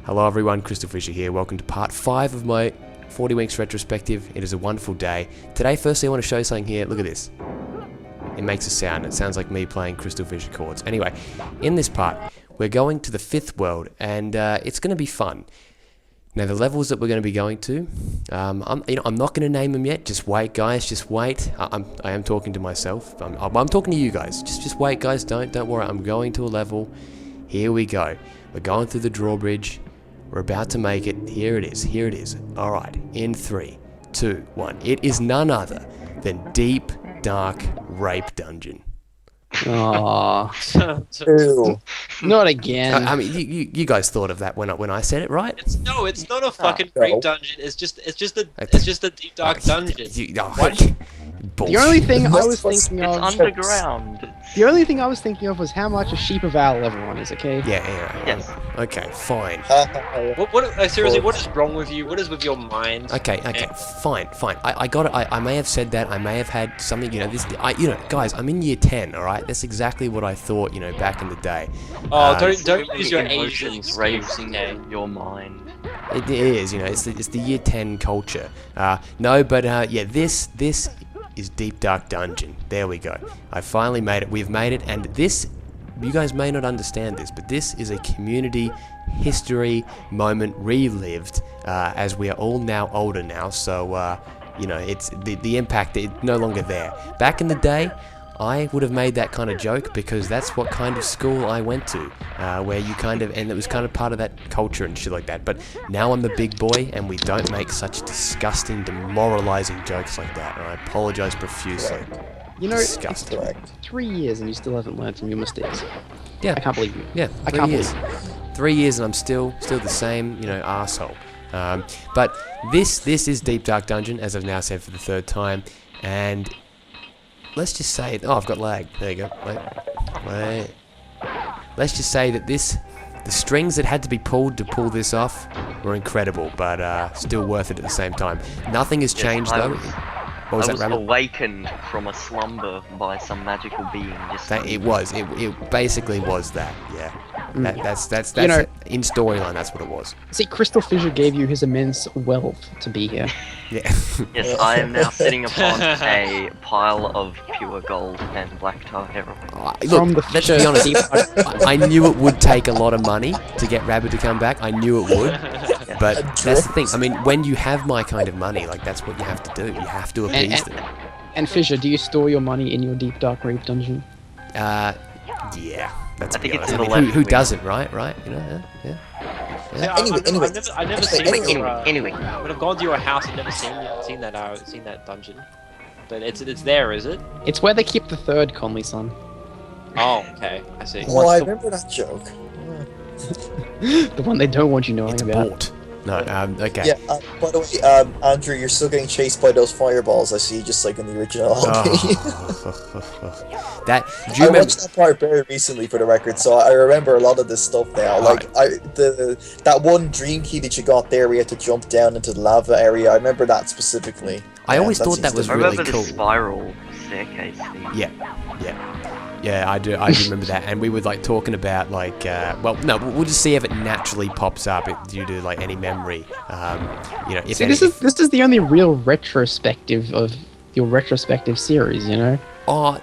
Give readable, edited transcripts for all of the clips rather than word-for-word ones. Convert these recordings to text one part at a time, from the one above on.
Hello everyone, CrystalFissure here. Welcome to part 5 of my 40 Winks retrospective. It is a wonderful day. Today, firstly, I want to show you something here. Look at this. It makes a sound. It sounds like me playing CrystalFissure chords. Anyway, in this part, we're going to the 5th world, and it's going to be fun. Now, the levels that we're going to be going to, I'm not going to name them yet. Just wait, guys. Just wait. I am talking to myself. I'm talking to you guys. Just wait, guys. Don't worry. I'm going to a level. Here we go. We're going through the drawbridge. We're about to make it. Here it is. Here it is. All right. In 3, 2, 1. It is none other than Deep Dark Rape Dungeon. Aww. Not again. I mean, you guys thought of that when I said it, right? It's not a fucking rape dungeon. It's just a deep dark dungeon. Bullshit. The only thing I was thinking of... It's underground. The only thing I was thinking of was how much a sheep of our level 1 is, okay? Yeah. Yes. Okay, fine. Seriously, what is wrong with you? What is with your mind? Okay, fine. I got it. I may have said that. I may have had something. Guys, I'm in year 10. All right, that's exactly what I thought. Back in the day. Oh, don't use your emotions racing in your mind. It is. It's the year 10 culture. This is Deep Dark Dungeon. There we go. I finally made it. We've made it, and this, you guys may not understand this, but this is a community history moment relived, as we are all now older now, so, it's the impact, it's no longer there. Back in the day, I would have made that kind of joke because that's what kind of school I went to, where you and it was kind of part of that culture and shit like that. But now I'm the big boy, and we don't make such disgusting, demoralizing jokes like that. And I apologize profusely. Disgusting. It's 3 years and you still haven't learned from your mistakes. Yeah, I can't believe you. Yeah, 3 years. 3 years and I'm still the same, arsehole. But this is Deep Dark Dungeon, as I've now said for the 3rd time, and let's just say, I've got lag. There you go. Wait. Let's just say that the strings that had to be pulled to pull this off were incredible, but still worth it at the same time. Nothing has changed though. I was awakened from a slumber by some magical being. It basically was that. Yeah. That's in storyline. That's what it was. See, CrystalFissure gave you his immense wealth to be here. Yeah. Yes, I am now sitting upon a pile of pure gold and black tar heroin. Let's be honest. I knew it would take a lot of money to get Rabbit to come back. I knew it would. But that's the thing. I mean, when you have my kind of money, that's what you have to do. You have to appease them. And Fissure, do you store your money in your Deep Dark Rape Dungeon? Yeah. That's who doesn't, right? Yeah. I've never seen Anyway. When I've gone to your house, I've never seen that dungeon. But it's there, is it? It's where they keep the 3rd Conley son. Oh, okay. I see. Well, I remember that joke. The one they don't want you knowing about. Bought. No, okay. Yeah, by the way, Andrew, you're still getting chased by those fireballs, I see, just like in the original LP. I watched that part very recently, for the record, so I remember a lot of this stuff now. That one dream key that you got there, where you had to jump down into the lava area, I remember that specifically. I always thought that was really cool. I remember the spiral staircase thing. Yeah, I do remember that, and we were talking about we'll just see if it naturally pops up due to any memory. This is the only real retrospective of your retrospective series, to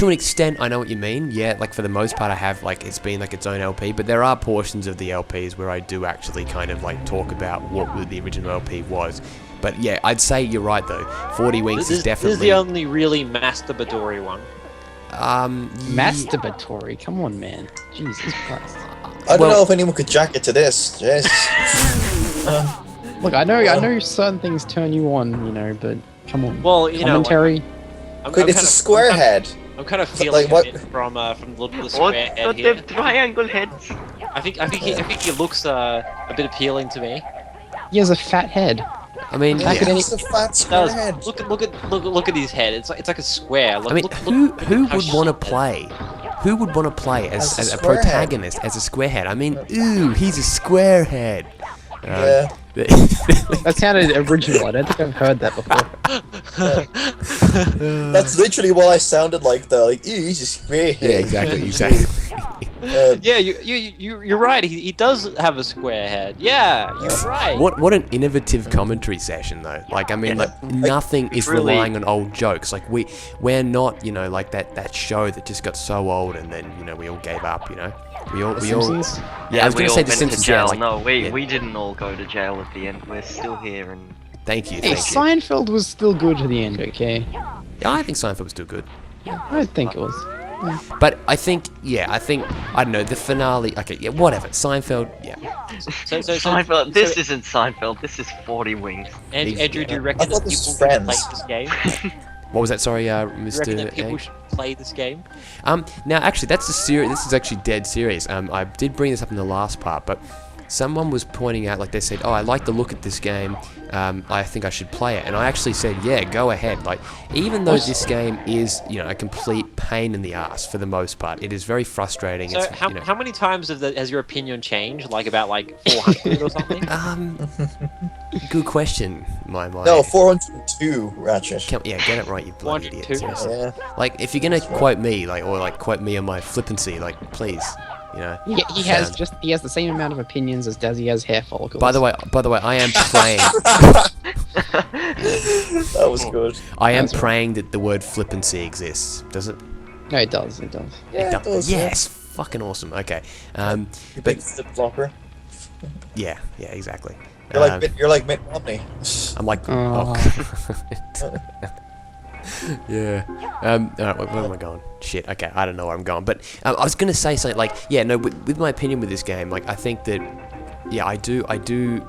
an extent, I know what you mean. Yeah, for the most part, I have it's been its own LP, but there are portions of the LPs where I do actually kind of talk about what the original LP was. But yeah, I'd say you're right though. 40 Winks is definitely. This is the only really masturbatory one. Masturbatory? Come on, man. Jesus Christ. I don't know if anyone could jack it to this. Yes. Look, I know certain things turn you on, but come on. Well, commentary. It's a square head. I'm kind of feeling it from the square head But here. they're triangle heads. I think he looks a bit appealing to me. He has a fat head. I mean, it's a fat square head. Look at his head. It's like a square. Who would want to play? Who would want to play as a protagonist as a squarehead? I mean, he's a squarehead. Yeah. That sounded original. I don't think I've heard that before. That's literally what I sounded like, though. He's a squarehead. Yeah, exactly. Yeah, you're right. He does have a square head. Yeah, you're right. What an innovative commentary session though. Like I mean, like nothing is really... relying on old jokes. Like we're not, you know, like that show that just got so old and then, you know, we all gave up. You know, we all. Yeah, I was we gonna all say The went Simpsons. to jail. Like, No, we didn't all go to jail at the end. We're still here and. Thank you. Hey, Thank you. Seinfeld was still good to the end, okay? Yeah, I think Seinfeld was still good. I think it was. But I think, I don't know, the finale, okay, yeah, whatever, Seinfeld, yeah. Seinfeld, this isn't Seinfeld, this is 40 Wings. And Andrew, do you reckon that people should play this game? What was that, sorry, Do you Mr. reckon that people should play this game? Now, actually, this is actually dead serious. I did bring this up in the last part, but someone was pointing out, like they said, oh, I like the look at this game, I think I should play it. And I actually said, yeah, go ahead. Like, even though this game is, you know, a complete pain in the ass for the most part, it is very frustrating. So it's, how many times has your opinion changed? Like about like 400 or something? Good question, my. No, 402, Ratchet. Yeah, get it right, you bloody idiot. Seriously. Yeah. Like, if you're gonna quote me, like, or like quote me on my flippancy, like, please. You know, he has the same amount of opinions as Dazzy has hair follicles. By the way, I am praying. That was good. I am praying that the word flippancy exists. Does it? No, it does. It does. Yeah, it does. Yes, fucking awesome. Okay. You big flip flopper. Yeah, exactly. You're like Mitt Romney. I'm like, yeah. Alright, where am I going? Shit. Okay, I don't know where I'm going. But I was gonna say something like, yeah, no. With my opinion with this game, like, I think that, yeah, I do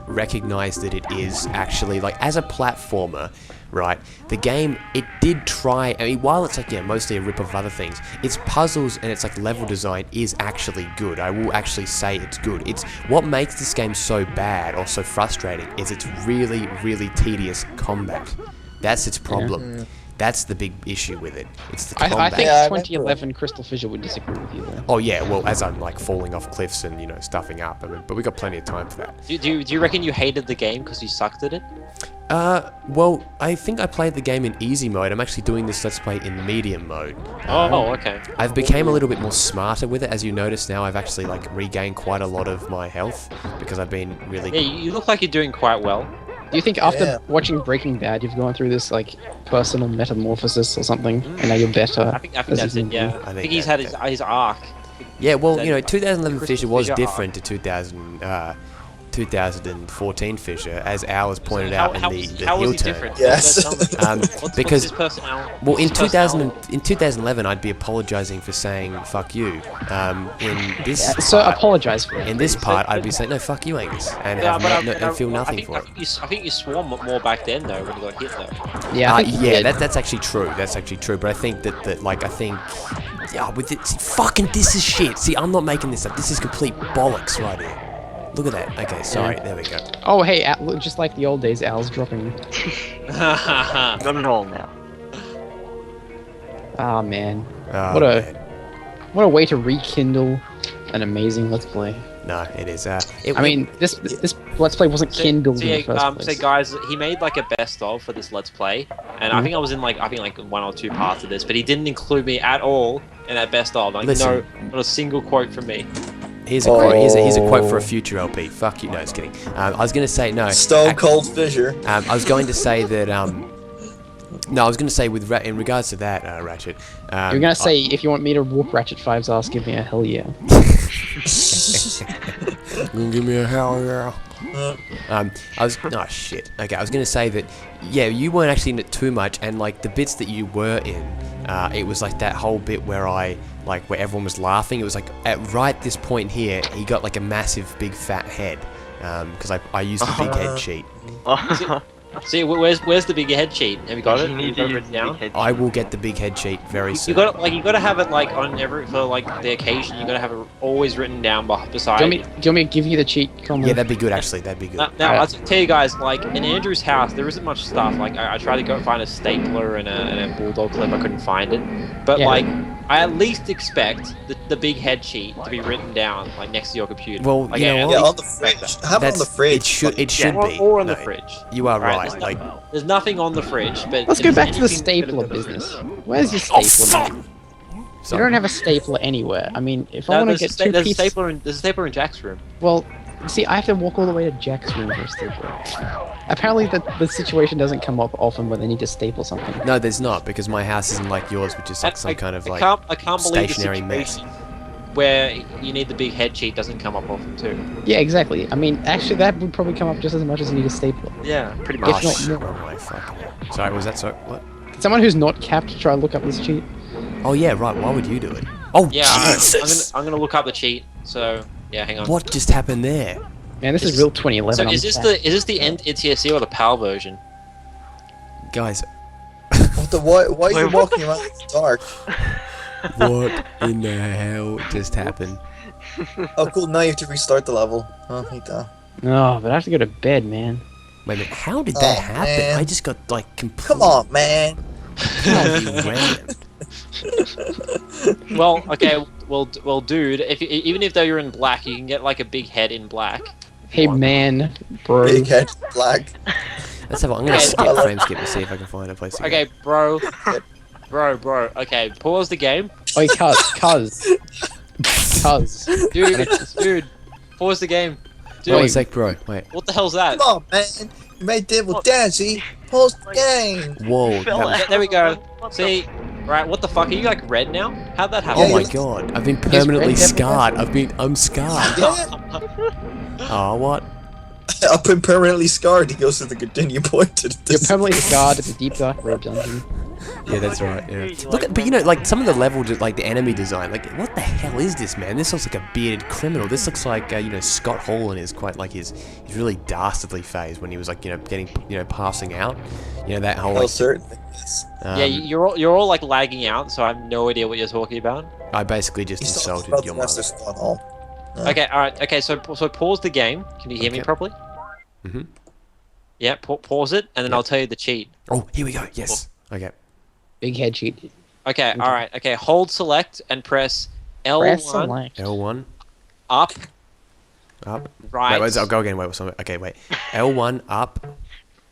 recognize that it is actually, like, as a platformer, right? The game, it did try. I mean, while it's like, yeah, mostly a rip of other things, its puzzles and its like level design is actually good. I will actually say it's good. It's what makes this game so bad or so frustrating is its really, really tedious combat. That's its problem. Yeah. That's the big issue with it. It's the combat. I think 2011 CrystalFissure would disagree with you there. Oh yeah, well, as I'm like falling off cliffs and, you know, stuffing up. I mean, but we got plenty of time for that. Do you reckon you hated the game because you sucked at it? Well, I think I played the game in easy mode. I'm actually doing this let's play in medium mode. Okay. I've became a little bit more smarter with it. As you notice now, I've actually like regained quite a lot of my health because I've been really. Yeah, you look like you're doing quite well. Do you think after watching Breaking Bad, you've gone through this like personal metamorphosis or something, and now you're better? I think that's it. Yeah, I think he's had his arc. Yeah, well, you know, 2011 Fissure was different to 2014 Fissure, as Al pointed out in the how heel was he turn. different? Yes. Because what's his personality? well, in 2011, I'd be apologizing for saying "fuck you." In this, so apologize for it. In this part, I'd be saying "no, fuck you, Angus," and feel nothing for it. I think you swore more back then, though, when you got hit, though. Yeah, that's actually true. That's actually true. But I think that like with it, fucking this is shit. See, I'm not making this up. This is complete bollocks right here. Look at that. Okay, sorry. There we go. Oh, hey, just like the old days, Al's dropping. Not at all now. Ah, man. What a way to rekindle an amazing Let's Play. No, it is. I mean, this Let's Play wasn't kindled in the first place. So guys, he made like a best of for this Let's Play, and I think I was in like one or two parts of this, but he didn't include me at all in that best of. Like, no, not a single quote from me. Here's a quote. Here's a quote for a future LP. Fuck you. No, just kidding. I was gonna say no. Stone Cold Fissure. I was going to say that. No, I was going to say in regards to that, Ratchet. You're going to say if you want me to whoop Ratchet 5's ass, give me a hell yeah. Give me a hell yeah. Oh shit. Okay, I was going to say that. Yeah, you weren't actually in it too much, and like the bits that you were in, it was like that whole bit where where everyone was laughing. It was like at right this point here, he got like a massive, big, fat head. Because I used the big head cheat. See, where's the big head cheat? Have you got it? You need to use down. I will get the big head cheat very soon. You got to have it like on for like the occasion. You got to have it always written down beside. Do you want me to give you the cheat? Yeah, that'd be good actually. That'd be good. Now I'll tell you guys, like in Andrew's house, there isn't much stuff. Like I tried to go find a stapler and a bulldog clip. I couldn't find it. But like I at least expect the big head cheat to be written down like next to your computer. Well, like, you know what? On the fridge. Have it on the fridge. It should be. Or on the fridge. You are right. There's nothing on the fridge, but let's go back to the stapler business. Where's your stapler? You don't have a stapler anywhere. I mean, if I No, want to there's, get two there's a pieces... stapler in Jack's room. Well, see, I have to walk all the way to Jack's room for a stapler. Apparently the situation doesn't come up often where they need to staple something. No, there's not, because my house isn't like yours, which is like some kind of like I can't believe the stationary mess. situation where you need the big head cheat doesn't come up often too. Yeah, exactly. I mean, actually, that would probably come up just as much as you need a stapler. Yeah, pretty Oh, much. not shit, more. wrong way, fuck. Sorry, was that so? What? Can someone who's not capped try and look up this cheat? Oh yeah, right, why would you do it? Oh, Yeah, Jesus! I'm gonna look up the cheat. So yeah, hang on. What just happened there? Man, this is real 2011. So I'm is capped. this the end NTSC or the PAL version? Guys, Why are you walking around in the dark? what in the hell just happened? Oh, cool. Now you have to restart the level. Oh, hate that. No, but I have to go to bed, man. Wait a minute, how did that Oh, happen? man. I just got like completely Come on, man. rammed. Well, okay, well, dude, even if though you're in black, you can get like a big head in black. Hey, man, bro. Big head, black. Let's have a, I'm gonna Okay, skip frame skip to see if I can find a place to Okay, bro. Okay, pause the game. Oi, cuz. Dude, pause the game. go. Wait a Dude, sec, bro. Wait. what the hell's that? Come on, man. You made Devil Dancey. Post the game. Whoa. Fell that was- out. There we go. What the See, right? What the fuck? Are you like red now? How'd that happen? oh Yeah, my you- god, I've been permanently red devil scarred. I'm scarred. Yeah. Oh, what? I've been permanently scarred. He goes to the continue point to You're this. permanently scarred at the deep dark red dungeon. Yeah, that's right. Yeah. Look at, but you know, like some of the level, like the enemy design, like what the hell is this, man? This looks like a bearded criminal. This looks like you know, Scott Hall in his quite like his really dastardly phase when he was like, you know, getting, you know, passing out. You know, that whole Oh, like, certainly. Yes. Yeah, you're all like lagging out, so I have no idea what you're talking about. I basically just He's talking insulted about your the Master mother. Scott Hall. No. Okay, all right. Okay, so pause the game. Can you hear me Okay. properly? Mhm. Yeah, pause it, and then Yep. I'll tell you the cheat. Oh, here we go. Yes. Okay. Big head cheat. Okay, all right. Okay, hold select and press L1 Press select. L1 up, up. right, Wait, I'll go again. Wait, something. Okay, wait. L1 up,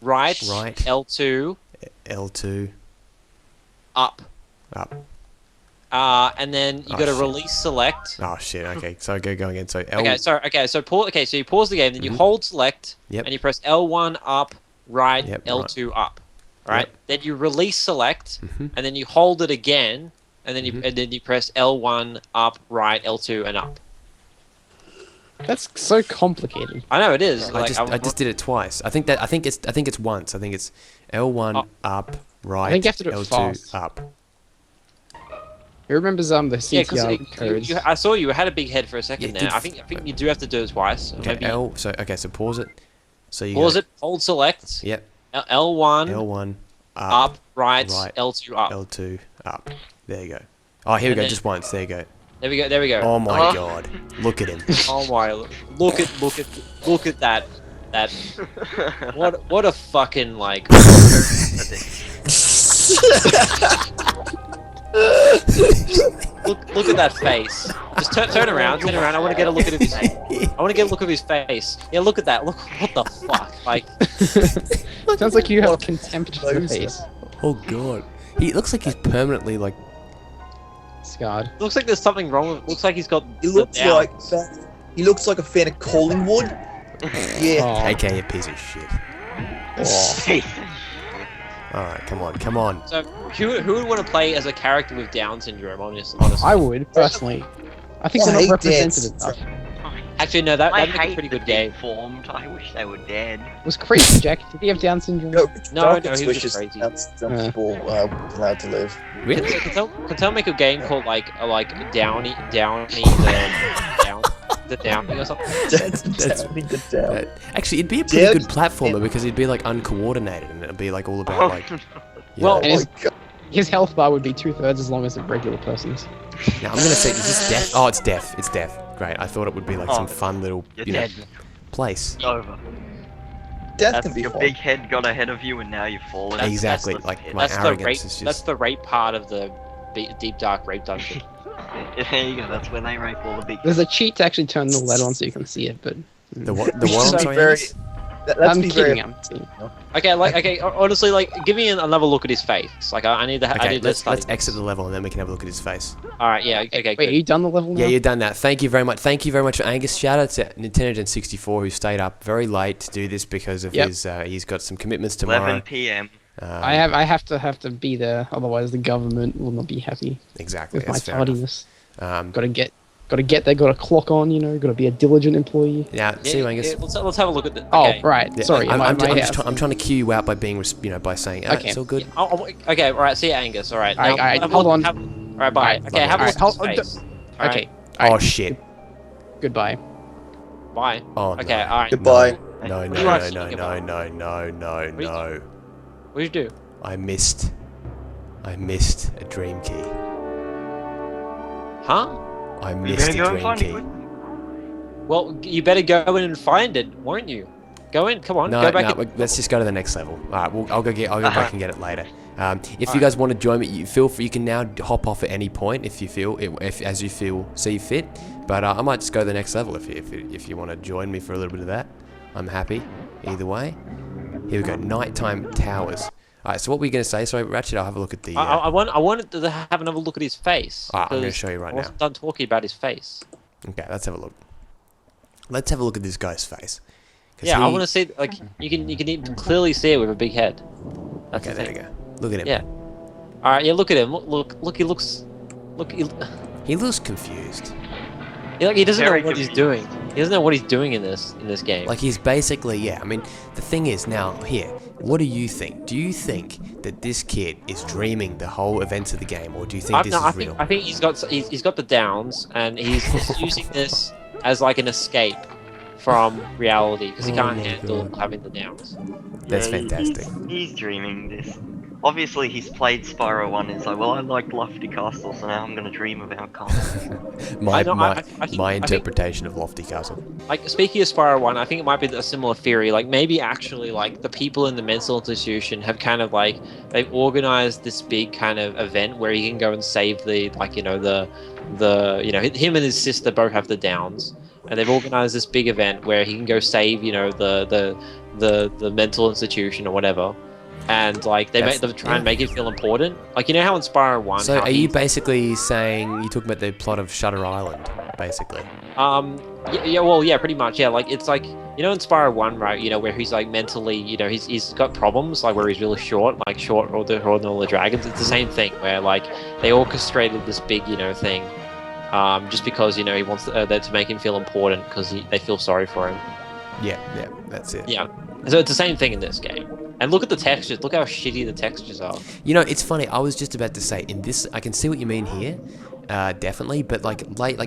right, right. L2 L2 up. up. And then you Oh, got to shit. release select. Oh shit. Okay, so go again. So L. So you pause the game, then you hold select, Yep. and you press L1 up, right, Yep, L2 up. Right? Yep. Then you release select, Mhm. and then you hold it again, and then Mhm. you press L1 up, right, L2 and up. That's so complicated. I know it is. I just did it twice. I think it's once. I think it's L1 Oh. up, right. I think you have to do it L2 fast. up. Who remembers the Yeah, because CTR codes? I saw you had a big head for a second Yeah, there. did I think you do have to do it twice. Okay, Maybe L. So pause it. So you pause go, it, hold select, Yep. L1 L1 up, right, right, L2 up. L2 up. There you go. Oh, here we And go. then- Just once. There you go. There we go. Oh my Uh-huh. god. Look at him. Oh my! Look at that. That what a fucking like. Look at that face. Just turn around. I want to get a look at his. I want to get a look of his face. Yeah, look at that. Look, what the fuck? Like, Sounds like you have contempt for the face. Oh god. He looks like he's permanently like. Scarred. looks like there's something wrong with. Looks like he's got. He the looks like downs. he looks like a fan of Collingwood. Yeah. Oh. AKA a piece of shit. Alright, come on. So who would want to play as a character with Down syndrome? Honestly. I would, personally. I think they're I not hate represented dance. enough. Actually, no. I That'd make a hate pretty good being game. formed. I wish they were dead. Was crazy, Jack. Did he have Down syndrome? No, No, Dawkins he was wishes just crazy. that's some Yeah. people allowed to live. Really? Can tell make a game called like Downy the Downy or something. That's pretty good down. Actually, it'd be a pretty Yeah, good platformer because it'd be like uncoordinated and it'd be like all about like. you Well, know- And his, Oh my God. his health bar would be 2/3 as long as a regular person's. Now I'm gonna say, is this deaf? Oh, it's deaf. It's deaf. Great. I thought it would be like some Oh, fun little, You're you know, dead. place. It's over. Death That's can be your fun. big head got ahead of you, and now you've fallen. Exactly. That's Like the- my That's the arrogance rape. is just. That's the rape part of the deep dark rape dungeon. There you go. That's when they rape all the big. There's a cheat to actually turn the lead on so you can see it, but The what? The We what? should I'm be sorry, very- Angus? Let's I'm be kidding. very. I'm kidding. Okay, honestly, give me another look at his face. Like, I need to. I Okay, need to let's study. exit the level and then we can have a look at his face. All right, yeah, okay, Wait, good. are you done the level now? Yeah, you've done that. Thank you very much. Thank you very much for Angus. Shout out to Nintendo64 who stayed up very late to do this because of his. He's got some commitments tomorrow. 11 p.m. I have to be there, otherwise the government will not be happy Exactly. with my That's fair enough. tardiness. Um, Got to get there. Got to clock on. Got to be a diligent employee. now, see you, Angus. Let's have a look at the. Oh, Okay. right. Yeah, Sorry. I'm just trying to cue you out by being, by saying, Okay. it's all good. Okay, all right. See you, Angus. All right. All right, have a hold look- on. All right, bye. All right, Okay, have a all look right, at his face. All right, Okay. Oh shit. Goodbye. Bye. Oh Okay, no. all right. Goodbye. No, What no, are you no, actually no, talking no, about? no, no, no, you- no. What did you do? I missed a dream key. Huh? I You missed better a go and dream find key. it. Well, you better go in and find it, won't you? Go in. Come on. No, go back. no, let's just go to the next level. All right, I'll go back and get it later. If you guys want to join me, you can now hop off at any point if you see fit. But I might just go to the next level if you want to join me for a little bit of that. I'm happy either way. Here we go. Nighttime towers. All right. So what were you going to say? Sorry, Ratchet. I'll have a look at the. I wanted to have another look at his face. I'm going to because show you right I now. wasn't done talking about his face. Okay, let's have a look. Let's have a look at this guy's face. 'Cause Yeah, I he- want to see. Like, you can clearly see it with a big head. That's Okay, the there you thing. go. Look at him. Yeah. All right. Yeah. Look at him. Look. He looks. Look. He looks confused. He doesn't know Very what he's confused. doing. He doesn't know what he's doing in this game. Like he's basically, yeah. I mean, the thing is now here. What do you think? Do you think that this kid is dreaming the whole events of the game, or do you think this is real? I think he's got the downs, and he's just using this as like an escape from reality because he Oh can't my handle God. having the downs. That's Yeah, fantastic. He's dreaming this. Obviously, he's played Spyro 1 and he's like, well, I liked Lofty Castle, so now I'm going to dream about Castle. My I know, I think- my I think- interpretation of Lofty Castle. Like, speaking of Spyro 1, I think it might be a similar theory. Like, maybe actually, like, the people in the mental institution have kind of, like, they've organized this big kind of event where he can go and save him and his sister both have the downs. And they've organized this big event where he can go save, the mental institution or whatever. And, like, they try and make it feel important. Like, you know how in Spyro 1... So how are you basically saying you're talking about the plot of Shutter Island, basically? Yeah, pretty much. Yeah, like it's like in Spyro 1, right? Where he's like mentally, he's got problems, like where he's really short, like short or all the dragons. It's the same thing where like they orchestrated this big, thing, just because he wants that to make him feel important because they feel sorry for him. Yeah, that's it. Yeah, so it's the same thing in this game. And look at the textures. Look how shitty the textures are. It's funny. I was just about to say in this, I can see what you mean here. Definitely, but like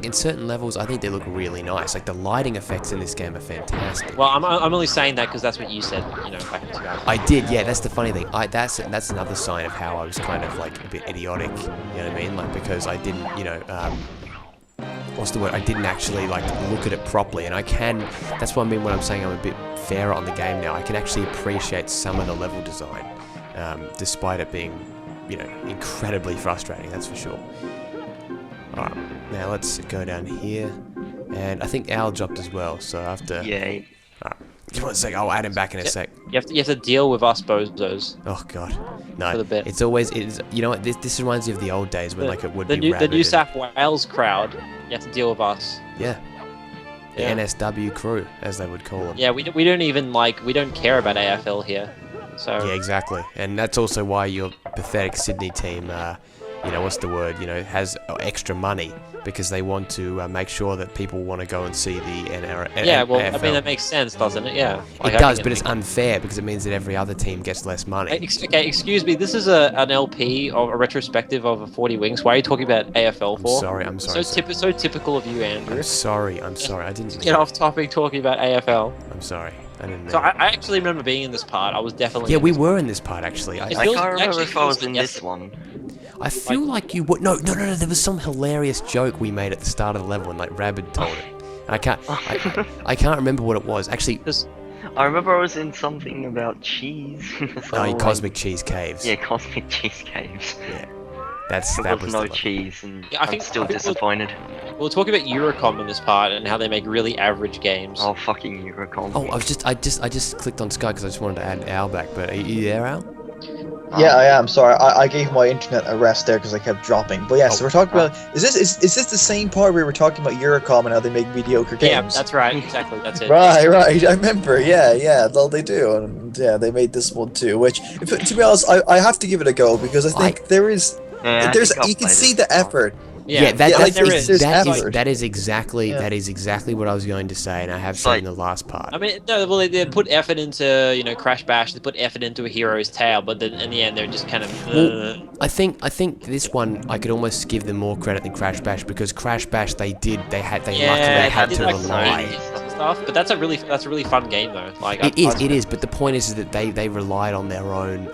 in certain levels, I think they look really nice. Like the lighting effects in this game are fantastic. Well, I'm only saying that because that's what you said, back in 2000. I did, yeah. That's the funny thing. That's another sign of how I was kind of like a bit idiotic. You know what I mean? Like because I didn't, what's the word? I didn't actually like look at it properly, and I can. That's what I mean when I'm saying I'm a bit fairer on the game now. I can actually appreciate some of the level design, despite it being, incredibly frustrating. That's for sure. Alright, now let's go down here. And I think Al dropped as well, so I have to... Yeah. Alright, give me 1 sec, I'll add him back in a sec. You have to deal with us bozos. Oh god. For No, the bit. it's always... you know what, this reminds me of the old days when like it would the be New rabid and- South Wales crowd. You have to deal with us. Yeah. The Yeah. NSW crew, as they would call them. Yeah, we don't even we don't care about AFL here. So Yeah, exactly. And that's also why your pathetic Sydney team, what's the word, has extra money because they want to make sure that people want to go and see the yeah, well, AFL. I mean that makes sense, doesn't it? Yeah. It does, but it's unfair because it means that every other team gets less money. Okay, excuse me. This is an LP of a retrospective of 40 Wings. Why are you talking about AFL for? I'm sorry. So typical of you, Andrew. I'm sorry. I didn't Get off topic talking about AFL. I'm sorry. I didn't mean So it. I actually remember being in this part. I was definitely. Yeah, in we this were in this part actually. It I feels- can't remember actually if I was feels in like this one. I feel like you would. No. There was some hilarious joke we made at the start of the level, and like Rabid told it. And I can't remember what it was. Actually, I remember I was in something about cheese. Cosmic Cheese Caves. Yeah, Cosmic Cheese Caves. Yeah. There that was was no the cheese, and Yeah, I I'm think- still I think disappointed. We'll talk about Eurocom in this part and how they make really average games. Oh, fucking Eurocom. Oh, I just clicked on Sky because I just wanted to add Al back. But are you there, Al? Yeah, I am. Sorry, I gave my internet a rest there because I kept dropping. But yeah, so we're talking about is this the same part where we were talking about Eurocom and how they make mediocre games? Yeah, that's right. Exactly. That's it. Right. I remember. Yeah. Well, they do, and yeah, they made this one too. Which, to be honest, I have to give it a go because I think there's Yeah, I you think can I'll see play the this effort. Yeah, that there's is exactly Yeah. that is exactly what I was going to say, and I have said in the last part. I mean, no, well, they put effort into, Crash Bash. They put effort into A Hero's Tale, but then in the end, they're just kind of. Well, I think this one I could almost give them more credit than Crash Bash because Crash Bash they luckily had did, to like, rely. stuff, but that's a really fun game though. Like It is, but the point is that they relied on their own.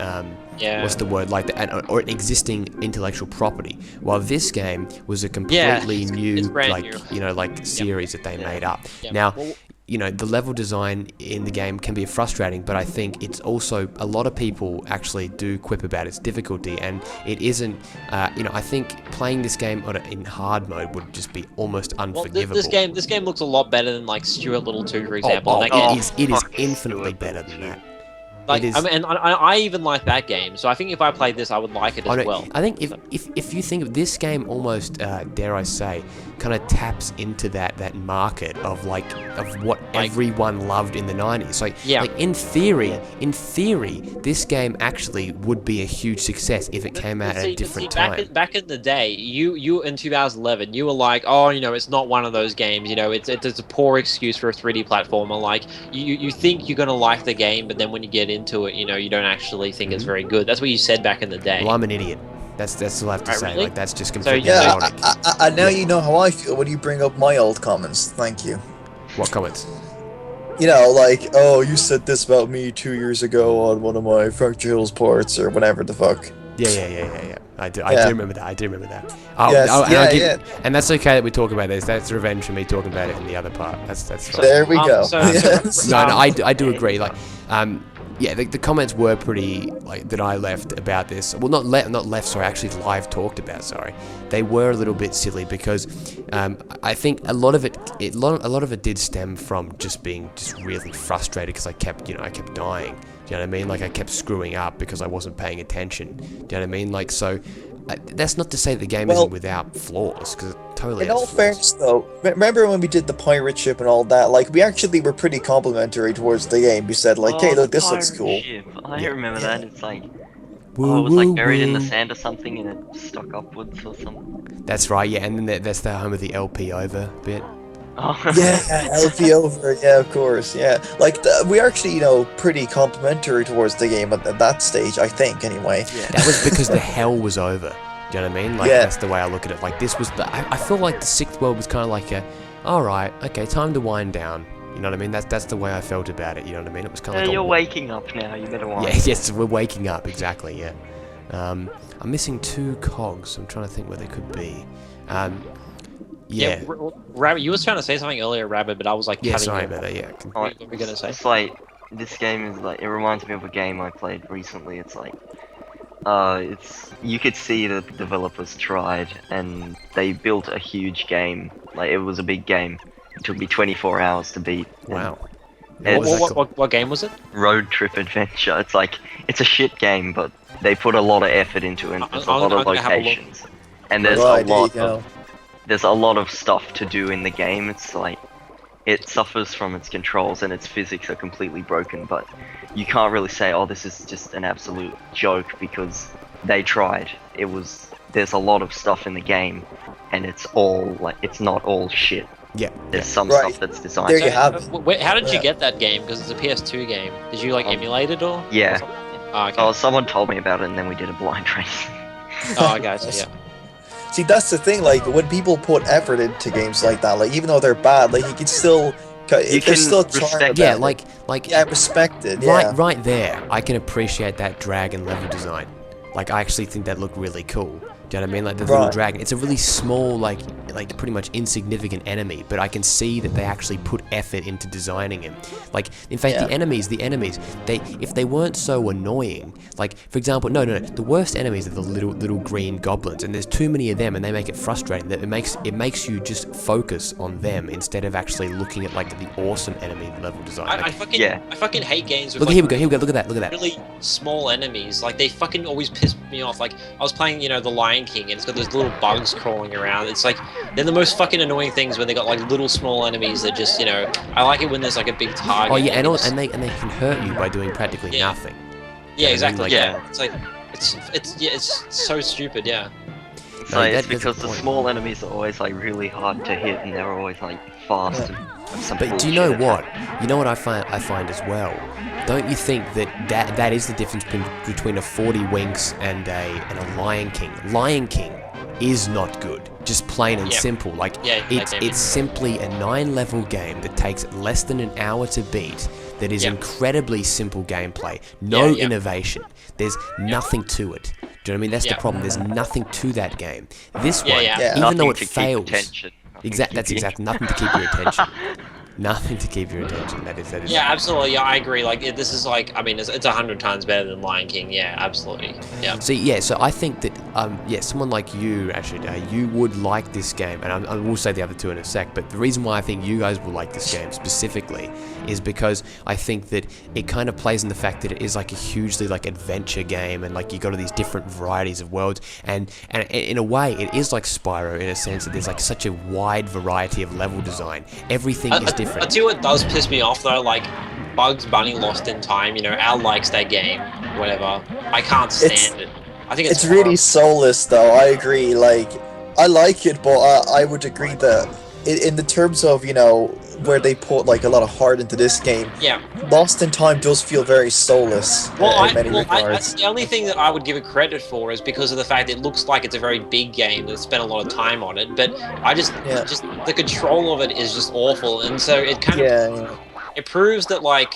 What's the word, like or existing intellectual property, while this game was a completely new, brand like new. like series that they made up. Yep. Now, Well, the level design in the game can be frustrating, but I think it's also a lot of people actually do quip about its difficulty, and it isn't. I think playing this game in hard mode would just be almost unforgivable. This game looks a lot better than like Stuart Little 2, for example. That game, it is fuck infinitely Stuart better Little than 2. that. like, it is- I mean, and I even like that game. So I think if I played this, I would like it as well. I think if you think of this game, almost dare I say, kind of taps into that market of what everyone loved in the 90s. Like in theory, this game actually would be a huge success if it came out at a different time. Back in the day, you in 2011, you were like, oh, it's not one of those games. It's a poor excuse for a 3D platformer. Like you think you're gonna like the game, but then when you get into it, you don't actually think it's very good. That's what you said back in the day. Well, I'm an idiot. That's all I have to say. Really? Like that's just completely Yeah, ironic. I now you know how I feel when you bring up my old comments. Thank you. What comments? Like, oh, you said this about me 2 years ago on one of my Fracture Hills ports or whatever the fuck. Yeah. I do remember that. Yes, And that's okay that we talk about this. That's revenge for me talking about it in the other part. That's fine. There we go. so- No, I do agree. Like, the comments were pretty that I left about this. Well, not left. Sorry, actually live talked about. Sorry, they were a little bit silly because I think a lot of it did stem from just being really frustrated because I kept dying. Do you know what I mean? Like I kept screwing up because I wasn't paying attention. Do you know what I mean? Like so. That's not to say the game isn't without flaws, because it totally In has all flaws. fairness, though, remember when we did the pirate ship and all that? Like, we actually were pretty complimentary towards the game. We said, like, hey, look, this looks cool. Ship. I remember that. It's like, it Woo, was like woo, buried in the woo. sand or something, and it stuck upwards or something. That's right, yeah, and then that's the home of the LP over bit. Oh. Yeah, LP over, yeah, of course, yeah. Like, we actually, pretty complimentary towards the game at that stage, I think, anyway. Yeah. That was because the hell was over. Do you know what I mean? Like, Yeah. that's the way I look at it. Like, this was I feel like the sixth world was kind of like alright, okay, time to wind down. You know what I mean? That's the way I felt about it, you know what I mean? It was kind of Yeah, like you're waking up now. You better watch. Yeah, yes, we're waking up, exactly, yeah. I'm missing 2 cogs. I'm trying to think where they could be. Yeah. Rabbit, you was trying to say something earlier, Rabbit, but I was like, Yeah, cutting sorry you about off. that, yeah. What were we gonna say? It's like this game is like, it reminds me of a game I played recently. It's like, you could see that the developers tried and they built a huge game. Like, it was a big game. It took me 24 hours to beat. Wow. And What game was it? Road Trip Adventure. It's like, it's a shit game, but they put a lot of effort into it. There's a lot of I'm gonna have a look. locations, and there's Right, a there you lot go. of there's a lot of stuff to do in the game. It's like, it suffers from its controls and its physics are completely broken, but you can't really say, oh, this is just an absolute joke, because they tried. There's a lot of stuff in the game, and it's all like, it's not all shit. Yeah. There's some Right. stuff that's designed. There you have it. How did you Yeah. get that game? Because it's a PS2 game. Did you emulate it or? Yeah. or something? Oh, okay. Oh, someone told me about it, and then we did a blind race. Oh, okay, so yeah. See, that's the thing, like, when people put effort into games like that, like, even though they're bad, like, you can still... You can there's still charm respect- about Yeah, it. like Yeah, respected, yeah. right there, I can appreciate that drag and level design. Like, I actually think that looked really cool. Do you know what I mean? Like the little dragon. It's a really small, like pretty much insignificant enemy, but I can see that they actually put effort into designing him. Like, in fact, the enemies, if they weren't so annoying, like, for example, no, the worst enemies are the little green goblins, and there's too many of them, and they make it frustrating. That it makes you just focus on them instead of actually looking at like the awesome enemy level design. I fucking hate games with look, here we go. Look at that. Really small enemies. Like, they fucking always piss me off. Like, I was playing, The Lion King, and it's got those little bugs crawling around. It's like, they're the most fucking annoying things when they got like little small enemies that just, I like it when there's like a big target. Oh yeah, and they can hurt you by doing practically nothing. Yeah, exactly. Like, It's like, it's so stupid. Yeah. It's because the small enemies are always like really hard to hit, and they're always like fast. But do you know what? You know what I find as well. Don't you think that is the difference between a 40 Winks and a Lion King? Lion King is not good. Just plain and simple. Like, it's simply a 9-level game that takes less than an hour to beat. That is incredibly simple gameplay. No innovation. There's nothing to it. Do you know what I mean? That's the problem. There's nothing to that game. This one, even though it fails, that's exactly nothing to keep your attention. Nothing to keep your attention. That is. Yeah, absolutely. Yeah, I agree. Like, this is like, I mean, it's 100 times better than Lion King. Yeah, absolutely. Yeah. So I think that, someone like you, actually, you would like this game, and I will say the other two in a sec. But the reason why I think you guys will like this game specifically is because I think that it kind of plays in the fact that it is like a hugely like adventure game, and like you got all these different varieties of worlds, and in a way, it is like Spyro in a sense that there's like such a wide variety of level design. Everything is different. I tell you what does piss me off though, like Bugs Bunny Lost in Time. Al likes that game, whatever. I can't stand it. I think it's really soulless though. I agree. Like, I like it, but I would agree that in the terms of where they put like a lot of heart into this game, Lost in Time does feel very soulless in many regards. The only thing that I would give it credit for is because of the fact it looks like it's a very big game that spent a lot of time on it, but just the control of it is just awful, and so it kind of it proves that like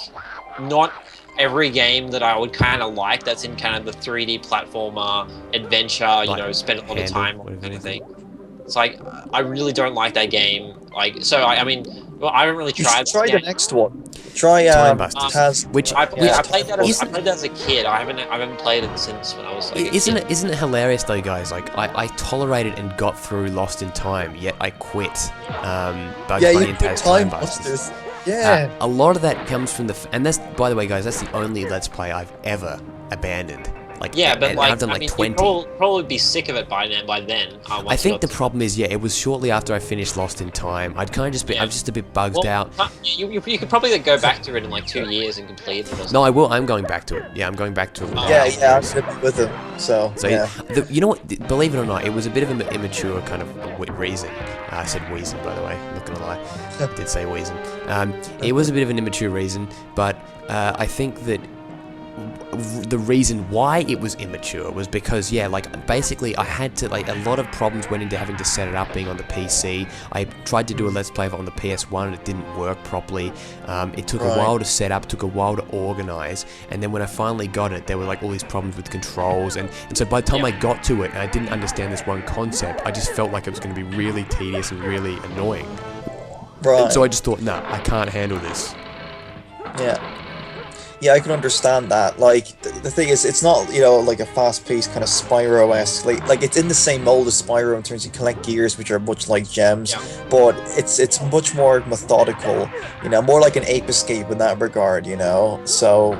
not every game that I would kind of like that's in kind of the 3D platformer adventure, spend a lot of time on anything. It's like, I really don't like that game. Like, so I mean, I haven't really tried. Try the next one. Try Time Busters, I played that as a kid. I haven't played it since when I was like. Isn't it hilarious though, guys? Like, I tolerated and got through Lost in Time, yet I quit. Bugs Bunny and Time Busters. Yeah. A lot of that comes from and that's, by the way, guys, that's the only Let's Play I've ever abandoned. Like, but I've done like 20. You'd probably be sick of it by then. I think the problem is, it was shortly after I finished Lost in Time. I'd kind of just I'm just a bit bugged out. You could probably go back to it in like 2 years and complete it. No, I will. I'm going back to it. Yeah, I'm going back to it. I'm gonna be with him. So yeah. You know what? Believe it or not, it was a bit of an immature kind of reason. I said Weason, by the way. I'm not gonna lie. I did say Weason. It was a bit of an immature reason, but I think that the reason why it was immature was because basically I had to a lot of problems went into having to set it up being on the PC. I tried to do a Let's Play of it on the PS1 and it didn't work properly. It took a while to set up, took a while to organize, and then when I finally got it, there were all these problems with controls, and so by the time I got to it and I didn't understand this one concept, I just felt like it was going to be really tedious and really annoying. And so I just thought, no, I can't handle this. Yeah, I can understand that. Like, the thing is, it's not, like a fast-paced kind of Spyro-esque. Like it's in the same mold as Spyro in terms of you collect gears, which are much like gems, but it's much more methodical, more like an Ape Escape in that regard, So,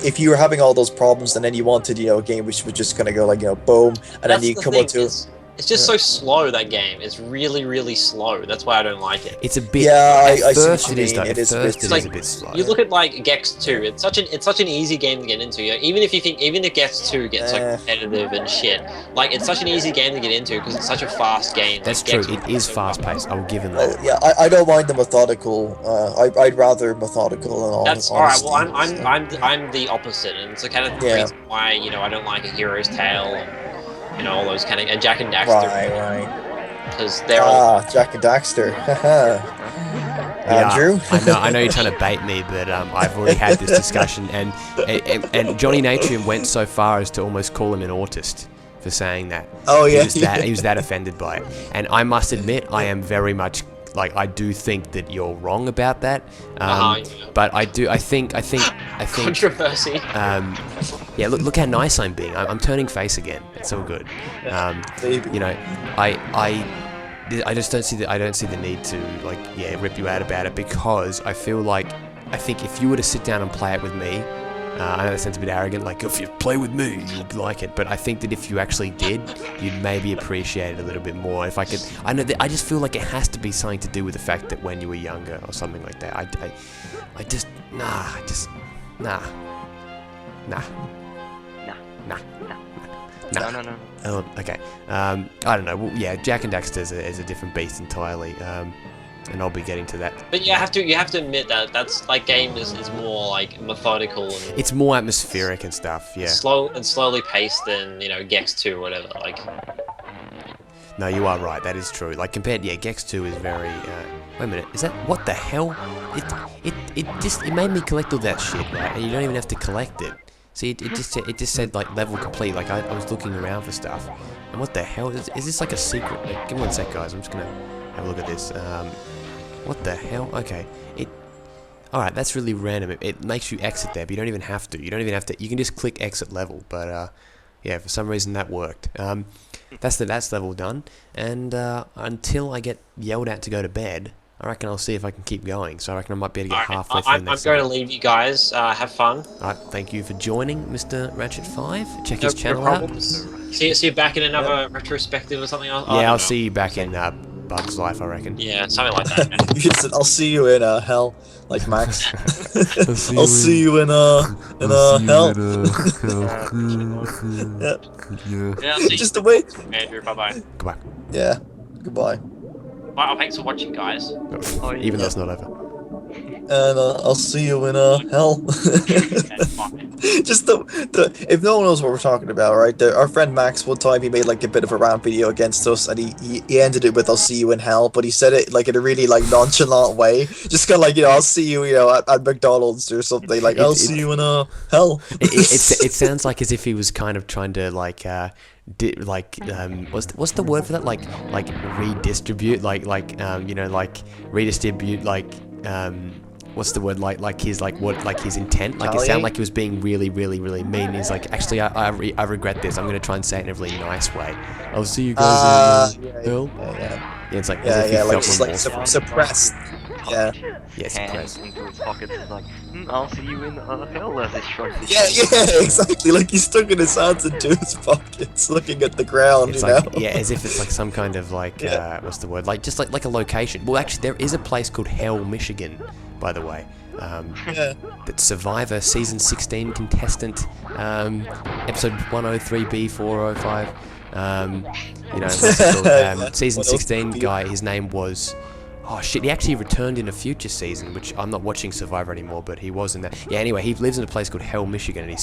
if you were having all those problems and then you wanted, a game which was just gonna go boom, and then you come up to... It's just so slow, that game. It's really, really slow. That's why I don't like it. It's a bit... I see first what it you is, mean. though. At first it is a bit slow. You look at, Gex 2. It's such an easy game to get into. Even if Gex 2 gets, competitive and shit, it's such an easy game to get into because it's such a fast game. That's true. It is fast-paced. I will give him that. I don't mind the methodical. I'd rather methodical and all. That's alright. Well, I'm the opposite, and it's the kind of reason why, I don't like A Hero's Tale and all those kind of Jak and Daxter. Right. Because they're all... Jak and Daxter. Andrew? I know you're trying to bait me, but I've already had this discussion, and Johnny Natrium went so far as to almost call him an autist. for saying that. Oh yeah, He was that offended by it, and I must admit, I am very much like, I do think that you're wrong about that. But I think Controversy. Yeah, look how nice I'm being. I'm turning face again. It's all good. You know, I just don't see the need to rip you out about it, because I think if you were to sit down and play it with me, I know that sounds a bit arrogant, like, if you play with me, you'd like it, but I think that if you actually did, you'd maybe appreciate it a little bit more. If I could, I know that I just feel like it has to be something to do with the fact that when you were younger or something like that. No. Oh, okay. I don't know. Well, yeah, Jack and Daxter is a different beast entirely. And I'll be getting to that. But you have to admit that that's like game is more like methodical and it's more atmospheric and stuff. Yeah. Slowly paced than Gex 2 or whatever. Like. No, you are right. That is true. Like compared, Gex 2 is very. Wait a minute. Is that what the hell? It made me collect all that shit, right? And you don't even have to collect it. See, it just said like level complete. Like I was looking around for stuff. And what the hell is this like a secret? Like, give me one sec, guys. I'm just gonna have a look at this. What the hell? Okay. Alright, that's really random. It makes you exit there, but you don't even have to. You can just click exit level, but yeah, for some reason that worked. That's level done, and until I get yelled at to go to bed, I reckon I'll see if I can keep going. So I reckon I might be able to get halfway through I'm going to leave you guys. Have fun. Alright, thank you for joining, Mr. Ratchet5. Check his channel out. See you back in another retrospective or something. I'll see you back in Bug's Life, I reckon. Yeah, something like that. You said, I'll see you in hell, like Max. I'll see you in hell. Yeah, I'll see Just the way. Andrew, bye-bye. Goodbye. Yeah. Goodbye. Well, thanks for watching, guys. Even though it's not over. And I'll see you in hell. Just if no one knows what we're talking about, right? Our friend Max, one time he made like a bit of a rant video against us, and he ended it with "I'll see you in hell," but he said it like in a really like nonchalant way, just kind of like I'll see you, at McDonald's or something. Like I'll see you in hell. It sounds like as if he was kind of trying to like. What's the word for that? Like redistribute, redistribute, what's the word? Like his intent? Like it sounded like he was being really, really, really mean. He's like, actually, I regret this. I'm gonna try and say it in a really nice way. I'll see you guys in hell. Yeah, it's like suppressed. Yeah. Yes, hands into his pockets and like, I'll see you in hell as it shrugs. Yeah, exactly. Like he's stuck in his hands into his pockets, looking at the ground. It's as if it's like some kind of like what's the word? Like just like a location. Well, actually, there is a place called Hell, Michigan, by the way. That Survivor season 16 contestant, episode 103B405. What's it called? Season 16 guy. His name was. Oh shit, he actually returned in a future season, which I'm not watching Survivor anymore, but he was in that. Yeah, anyway, he lives in a place called Hell, Michigan, and he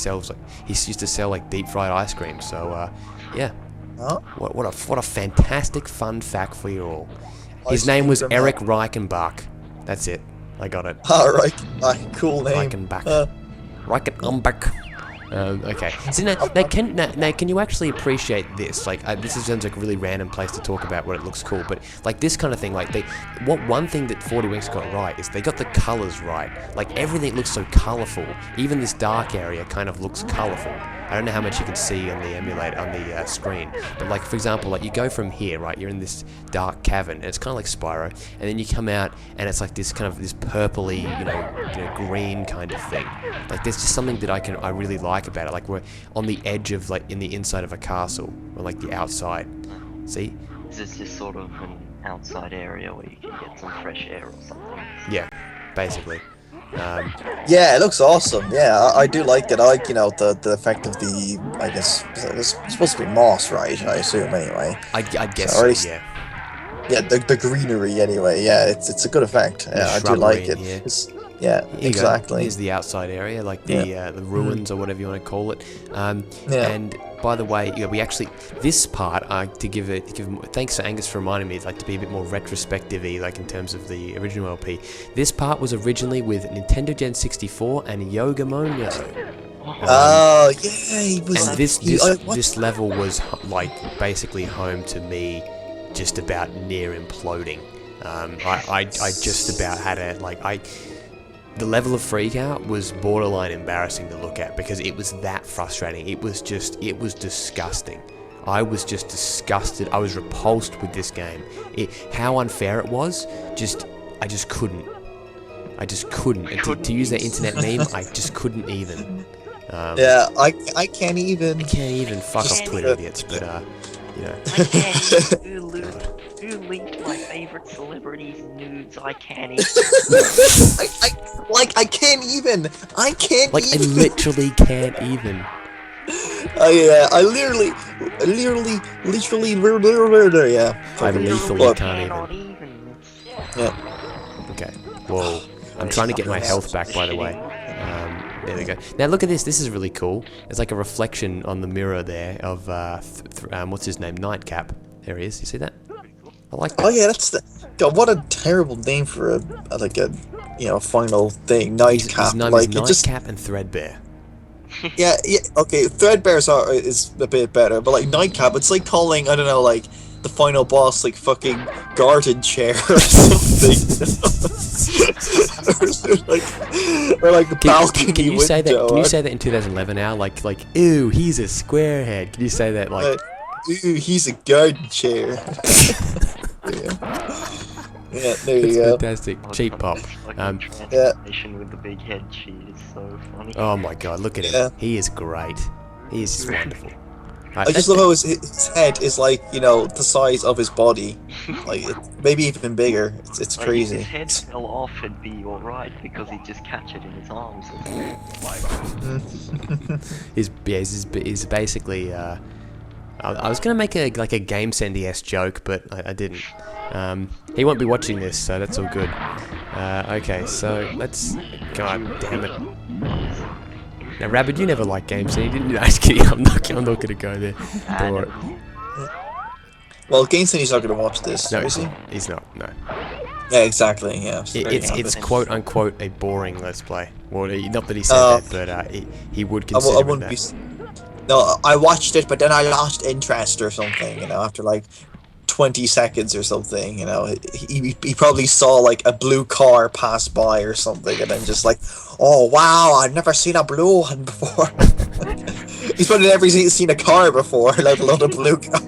used to sell like deep fried ice cream, so yeah. Huh? What a fantastic fun fact for you all. His name was Eric Reichenbach. That's it. I got it. Alright, cool name. Reichenbach. Reichenbach. Okay. So now, can you actually appreciate this? Like, this sounds like a really random place to talk about what it looks cool, but like this kind of thing, like one thing that 40Winks got right is they got the colors right. Like everything looks so colorful. Even this dark area kind of looks colorful. I don't know how much you can see on the emulator on the screen, but like for example, like you go from here, right? You're in this dark cavern, and it's kind of like Spyro, and then you come out, and it's like this kind of this purpley, green kind of thing. Like there's just something that I really like about it. Like we're on the edge of like in the inside of a castle, or like the outside. See? This is just sort of an outside area where you can get some fresh air or something. Yeah, basically. Yeah, it looks awesome. Yeah, I do like it. I like, the effect of the, I guess, it's supposed to be moss, right? I assume, anyway. I guess so, yeah. Yeah, the greenery, anyway. Yeah, it's a good effect. Yeah, I do like it. Yeah, exactly. Here's the outside area, like the ruins or whatever you want to call it. And by the way, we actually this part to give thanks to Angus for reminding me, like to be a bit more retrospective-y, like in terms of the original LP. This part was originally with Nintendo Gen 64 and Yoga Monyo. Oh yeah, he was. And this level was like basically home to me, just about near imploding. I just about had a the level of freak out was borderline embarrassing to look at because it was that frustrating. It was disgusting. I was just disgusted. I was repulsed with this game. How unfair it was. I just couldn't. And to use that internet meme, I just couldn't even. Yeah, I can't even. I can't even. Fuck off Twitter idiots, but you know. I can't even. Who leaked my favorite celebrities' nudes? I can't even. I can't even. I can't I even. literally can't even. Yeah, I literally, yeah. I lethally can't Not even. even. Yeah. Okay. Whoa. I'm trying to get my health back, by the way. There we go. Now look at this. This is really cool. It's like a reflection on the mirror there of what's his name? Nitekap. There he is. You see that? I like that. Oh yeah, that's the. God, what a terrible name for a final thing. Nitekap. His name is Nitekap and Threadbear. Yeah. Okay, Threadbear is a bit better, but like Nitekap, it's like calling, I don't know, like the final boss like fucking garden chair or something. or like the balcony can you say that? window. Can you say that in 2011 now? Like, ew, he's a squarehead. Can you say that like? Ooh, he's a garden chair. Yeah, there you go. Fantastic. Cheap pop. Yeah. With the big head cheese is so funny. Oh my god, look at him. He is great. He is just wonderful. I just love how his head is like, the size of his body. Like, maybe even bigger. It's crazy. If his head fell off, it'd be alright because he'd just catch it in his arms. He's basically. I was gonna make a Game Sendy-esque joke, but I didn't. He won't be watching this, so that's all good. Okay, so let's. God damn it. Now, Rabid, you never liked Game Sendy, didn't you? No, just kidding. I'm not gonna go there. Don't worry. Well, Game Sendy's not gonna watch this, No, is he? he's not. No. Yeah, exactly. Yeah. It's quote unquote a boring Let's Play. Well, not that he said that, but he would consider it that. No, I watched it, but then I lost interest or something. After like 20 seconds or something. He probably saw like a blue car pass by or something, and then just like, oh wow, I've never seen a blue one before. He's probably never seen a car before, let alone a blue car.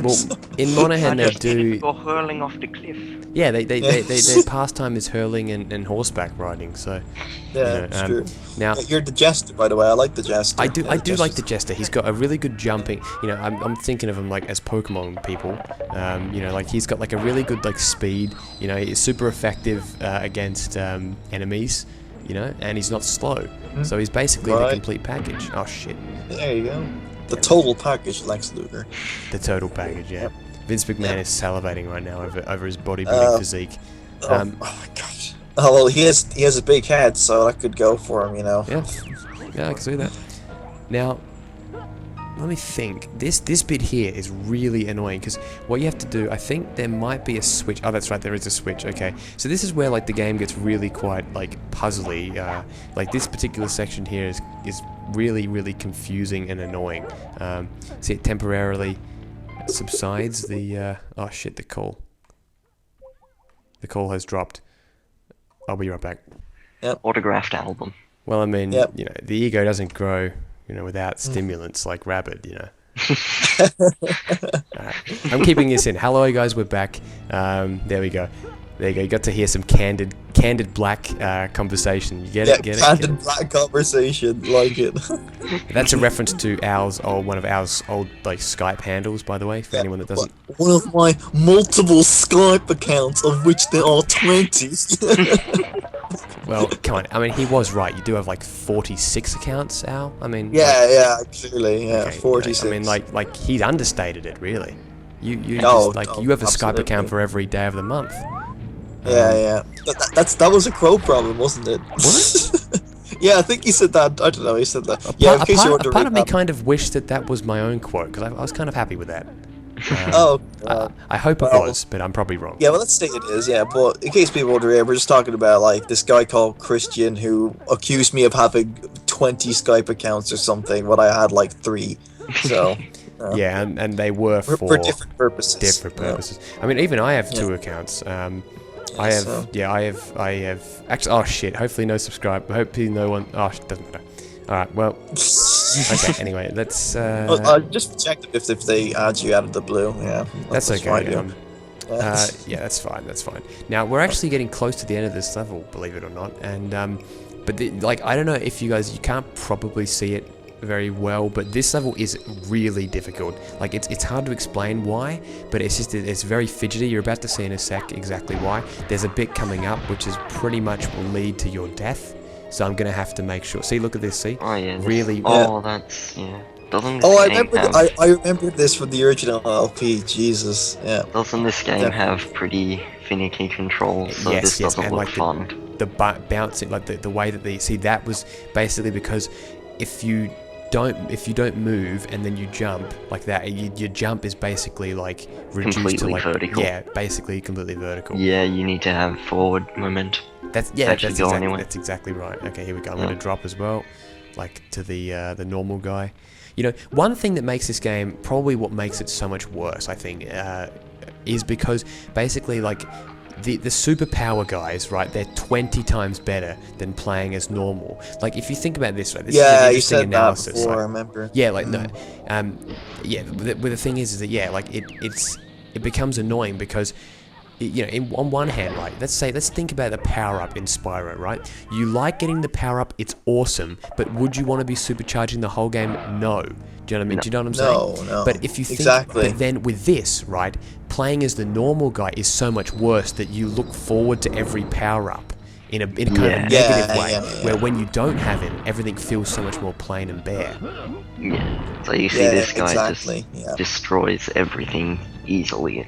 Well, in Monaghan they do. Or hurling off the cliff. Yeah, their pastime is hurling and horseback riding. So yeah, true. Now you're the jester, by the way. I like the jester. I do like the jester. He's got a really good jumping. I'm thinking of him like as Pokemon people. Like he's got like a really good like speed. He's super effective against enemies. And he's not slow. So he's basically the complete package. Oh shit. There you go. The total package, Lex Luger. The total package, yeah. Vince McMahon is salivating right now over his bodybuilding physique. Oh my gosh. Oh well, he has a big head, so that could go for him, Yeah. Yeah, I can see that. Now, let me think. This bit here is really annoying because what you have to do, I think there might be a switch. Oh, that's right, there is a switch. Okay, so this is where like the game gets really quite like puzzly. Like this particular section here is really confusing and annoying. See, it temporarily subsides the. Oh shit! The call. The call has dropped. I'll be right back. Yep. Autographed album. Well, I mean, the ego doesn't grow. Without stimulants like Rabid, I'm keeping this in. Hello, guys, we're back. There we go. There you go. You got to hear some candid black conversation. You get it? Get it? Candid black conversation, like it. That's a reference to one of our old like Skype handles, by the way, for anyone that doesn't. One of my multiple Skype accounts, of which there are 20. Well, come on. I mean, he was right. You do have like 46 accounts, Al. I mean. Yeah, clearly, yeah, okay, 46. I mean, like he's understated it, really. You have a Skype account for every day of the month. Yeah. That was a crow problem, wasn't it? Was it? Yeah, I think he said that. I don't know. He said that. A part of me kind of wished that was my own quote because I was kind of happy with that. I hope it was, but I'm probably wrong. Yeah, well, let's say it is, yeah, but in case people wonder, we're just talking about, like, this guy called Christian who accused me of having 20 Skype accounts or something, but I had like 3. So Yeah, and they were for different purposes. Different purposes. I mean, even I have 2 accounts. I have, so- I have. Actually, oh shit! Hopefully, no subscribe. Hopefully, no one. Oh, it doesn't matter. All right. Well. Okay. Anyway, let's. I just checked if they add you out of the blue. Yeah. That's okay. fine, yeah. Yeah, that's fine. That's fine. Now we're actually getting close to the end of this level, believe it or not. And but like I don't know if you can't probably see it very well, but this level is really difficult. Like it's hard to explain why, but it's very fidgety. You're about to see in a sec exactly why. There's a bit coming up which is pretty much will lead to your death. So I'm gonna have to make sure. See, look at this. See, Oh yeah. really. Oh, that's yeah. Doesn't this Oh, I game remember. have, I remember this from the original LP. Jesus. Yeah. Doesn't this game Yeah. have pretty finicky controls? So this doesn't and look like fun. the bouncing, like the way that that was basically because if you don't move and then you jump like that, your jump is basically like reduced Completely to like vertical. yeah, basically completely vertical. Yeah, you need to have forward momentum. That's actually go anyway. That's exactly right. Okay, here we go. I'm Yeah. going to drop as well, like to the normal guy. You know, one thing that makes this game, probably what makes it so much worse, I think, is because basically like the superpower guys, right? They're 20 times better than playing as normal. Like if you think about this, right? This is an Yeah, you interesting said that analysis. before. Like, I remember. yeah, like no, yeah. But the thing is that yeah, like it becomes annoying because. You know, on one hand, right, let's think about the power-up in Spyro, right? You like getting the power-up, it's awesome, but would you want to be supercharging the whole game? No. Do you know what I mean? Do you know what I'm saying? No. But if you think, Exactly. but then with this, right, playing as the normal guy is so much worse that you look forward to every power-up in a kind of negative Yeah, way, yeah. where when you don't have him, everything feels so much more plain and bare. Yeah. So you see Yeah, this guy exactly. just Yeah. destroys everything easily.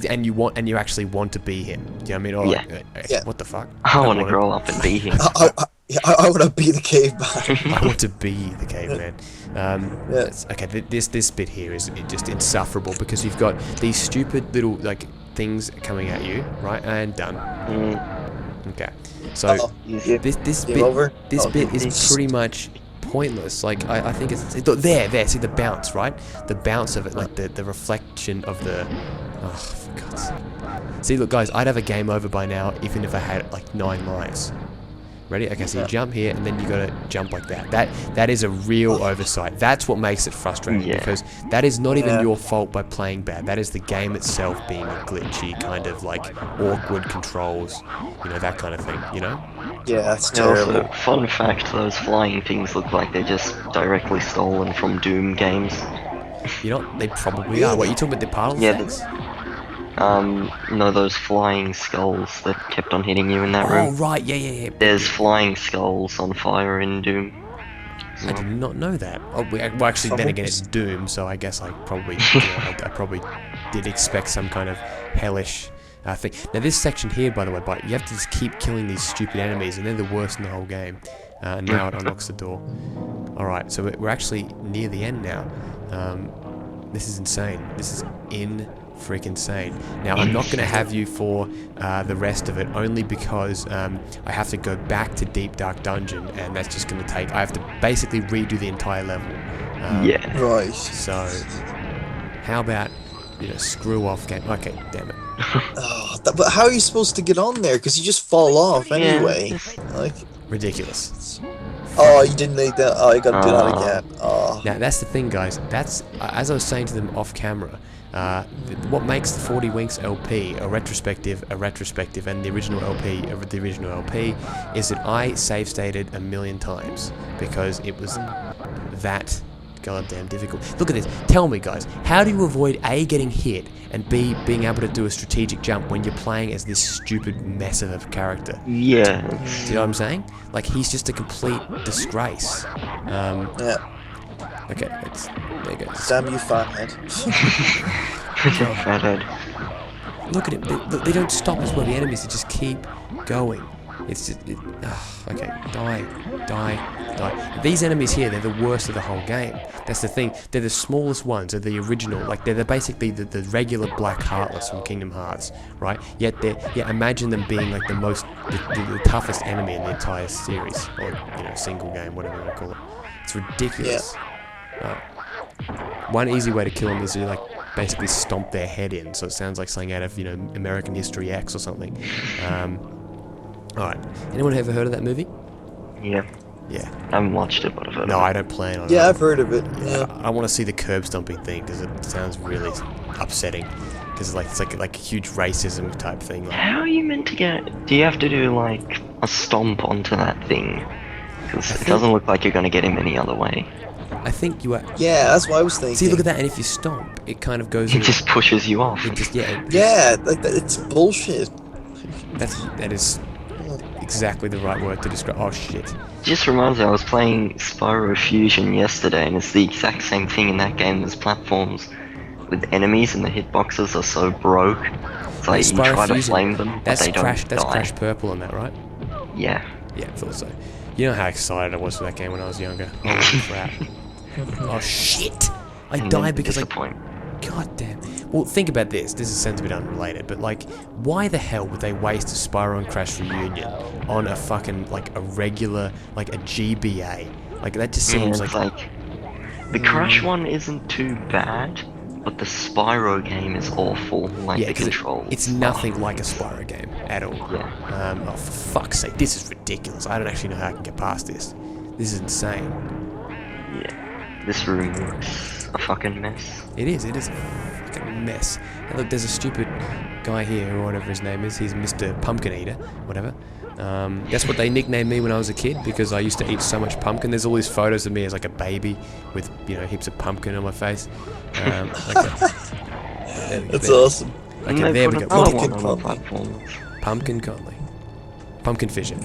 And you actually want to be him. Do you know what I mean? Or Yeah. Yeah. What the fuck? I want to grow up and be him. I want to be the caveman. I want to be the caveman. Yeah. Okay, this bit here is just insufferable because you've got these stupid little like things coming at you, right? And done. Okay, so Uh-oh. this Game bit over? this Oh, bit is it's- pretty much pointless. Like I think it's there. See the bounce, right? The bounce of it, like the reflection of the. Oh, for God's sake. See, look, guys, I'd have a game over by now, even if I had like 9 lives. Ready? Okay, so you jump here, and then you gotta jump like that. That is a real oversight. That's what makes it frustrating, Yeah. because that is not even Yeah. your fault by playing bad. That is the game itself being glitchy, kind of like awkward controls, you know, that kind of thing, you know? Yeah, that's And also, terrible. fun fact, those flying things look like they're just directly stolen from Doom games. You know, they probably are. What, you talking about the particle Yeah, effects? No, those flying skulls that kept on hitting you in that Oh, room. right, yeah. There's flying skulls on fire in Doom. I did not know that. Oh, well, actually, then again, it's Doom, so I guess I probably, I probably did expect some kind of hellish thing. Now, this section here, by the way, you have to just keep killing these stupid enemies, and they're the worst in the whole game. And now it unlocks the door. All right, so we're actually near the end now. This is insane. This is freaking insane. Now, I'm not going to have you for the rest of it, only because I have to go back to Deep Dark Dungeon, and that's just going to take... I have to basically redo the entire level. Yeah. Right. So, how about, you know, screw off game... Okay, damn it. Oh, but how are you supposed to get on there? Because you just fall off anyway. Like, Ridiculous. oh, you didn't need that. Oh, you got to do that again. Oh. Now, that's the thing, guys. That's, as I was saying to them off camera, what makes the 40 Winks LP a retrospective, and the original LP, the original LP, is that I save stated 1,000,000 times because it was that goddamn difficult. Look at this. Tell me, guys, how do you avoid A, getting hit, and B, being able to do a strategic jump when you're playing as this stupid mess of a character? Yeah. Do you know what I'm saying? Like, he's just a complete disgrace. Yeah. Okay, there you go. Damn you, fathead. Fathead. Look at it. They don't stop as well. The enemies, they just keep going. It's just... okay, die. These enemies here, they're the worst of the whole game. That's the thing. They're the smallest ones. They're the original. Like, they're basically the regular Black Heartless from Kingdom Hearts, right? Yet imagine them being like the toughest enemy in the entire series. Or, single game, whatever you want to call it. It's ridiculous. Yeah. One easy way to kill them is to, like, basically stomp their head in. So it sounds like something out of, American History X or something. Alright. Anyone ever heard of that movie? Yeah. Yeah. I haven't watched it, but I've heard of it. No, I don't plan on it. Yeah, I've heard of it. Yeah. I want to see the curb stomping thing because it sounds really upsetting. Because it's like a huge racism type thing. Like, how are you meant to get... Do you have to do, like, a stomp onto that thing? Because it doesn't look like you're going to get him any other way. I think you are... Yeah, that's what I was thinking. See, look at that, and if you stomp, it kind of goes... It just pushes you off. It just, yeah, like it's bullshit. That is exactly the right word to describe... Oh, shit. Just reminds me, I was playing Spyro Fusion yesterday, and it's the exact same thing in that game. There's platforms with enemies, and the hitboxes are so broke. It's like you try to flame them, but they don't die. That's Crash Purple on that, right? Yeah. Yeah, I thought so. You know how excited I was for that game when I was younger? Holy crap. Oh, shit! I died because God damn. Well, think about this. This sounds a bit unrelated, but like, why the hell would they waste a Spyro and Crash reunion on a fucking, like, a regular, like, a GBA? Like, that just seems like... The Crash one isn't too bad, but the Spyro game is awful. Like, the controls. It's nothing like a Spyro game at all. Yeah. Oh, for fuck's sake, this is ridiculous. I don't actually know how I can get past this. This is insane. Yeah. This room is a fucking mess. It is a fucking mess. And look, there's a stupid guy here, or whatever his name is. He's Mr. Pumpkin Eater, whatever. That's what they nicknamed me when I was a kid, because I used to eat so much pumpkin. There's all these photos of me as like a baby with, heaps of pumpkin on my face. That's awesome. Okay, there we go. Pumpkin Conley. Pumpkin Fissure.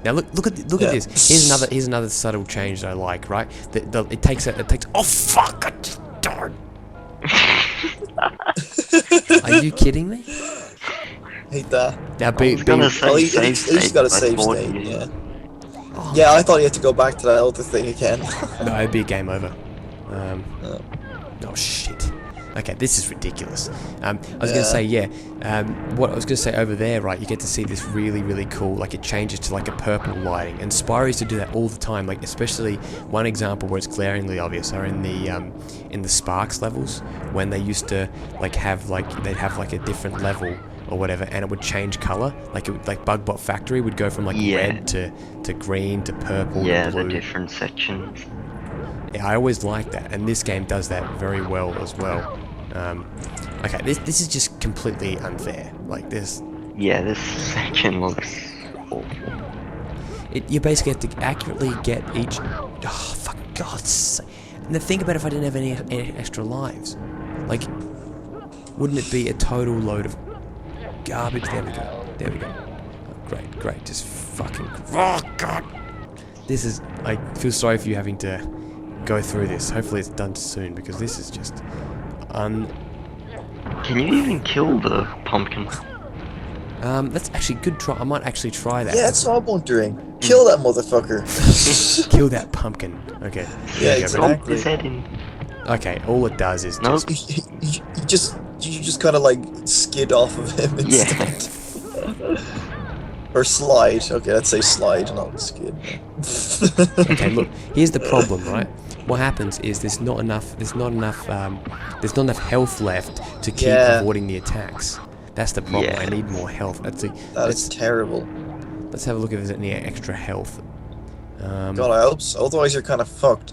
Now look at this. Here's another subtle change that I like. Right, it takes. Oh fuck! I just died. Are you kidding me? Hate that. Now he's got a save state. Yeah. Oh, yeah, I thought you had to go back to that other thing again. No, it'd be a game over. Oh shit. Okay, this is ridiculous. I was going to say, what I was going to say over there, right, you get to see this really, really cool, like it changes to like a purple lighting, and Spyro used to do that all the time, like especially one example where it's glaringly obvious are in the Sparks levels, when they used to they'd have like a different level or whatever, and it would change color, like Bugbot Factory would go from like red to green to purple to blue. The different sections. Yeah, I always like that, and this game does that very well as well. Okay, this is just completely unfair. Like this. Yeah, this section looks awful. You basically have to accurately get each. Oh, for God's sake! And then think about if I didn't have any extra lives. Like, wouldn't it be a total load of garbage? There we go. Oh, great. Just fucking. Oh God! This is. I feel sorry for you having to go through this. Hopefully it's done soon, because this is just Can you even kill the pumpkin? That's actually a good try. I might actually try that. Yeah, that's what I'm wondering. Kill that motherfucker. Kill that pumpkin. Okay. Yeah, exactly. His head in. Okay, all it does is just... You just kind of like skid off of him instead. Yeah. Or slide. Okay, let's say slide, not skid. Okay, look. Here's the problem, right? What happens is there's not enough health left to keep avoiding the attacks. That's the problem. I need more health. That's terrible. Let's have a look if there's any extra health. God, I hope so. Otherwise, you're kind of fucked.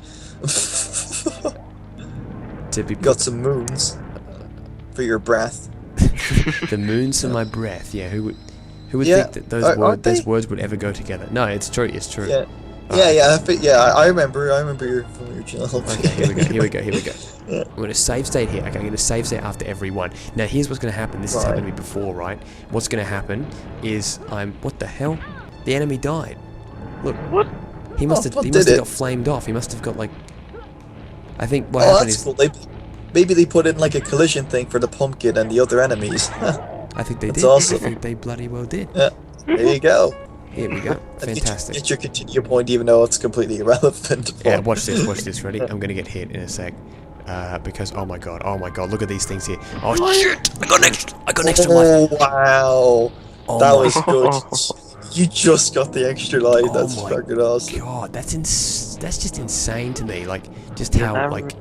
Got some moons for your breath. The moons for my breath. Yeah, who would think that those words would ever go together? No, it's true. It's true. Yeah. I remember your from your channel. Okay, here we go. Yeah. I'm going to save state here. Okay, I'm going to save state after every one. Now, here's what's going to happen. This has happened to me before, right? What's going to happen is what the hell? The enemy died. Look. What? He must have got flamed off. He must have got like... I think what happened is... Cool. Maybe they put in like a collision thing for the pumpkin and the other enemies. I think they did. That's awesome. I think they bloody well did. Yeah. There you go. Here we go. Fantastic. Get your continue point, even though it's completely irrelevant. Yeah, watch this. Ready? I'm gonna get hit in a sec. Because oh my god, look at these things here. Oh shit! I got an extra life. Oh wow, Oh that my was good. You just got the extra life. That's fucking awesome. God, that's just insane to me. Like, just how like.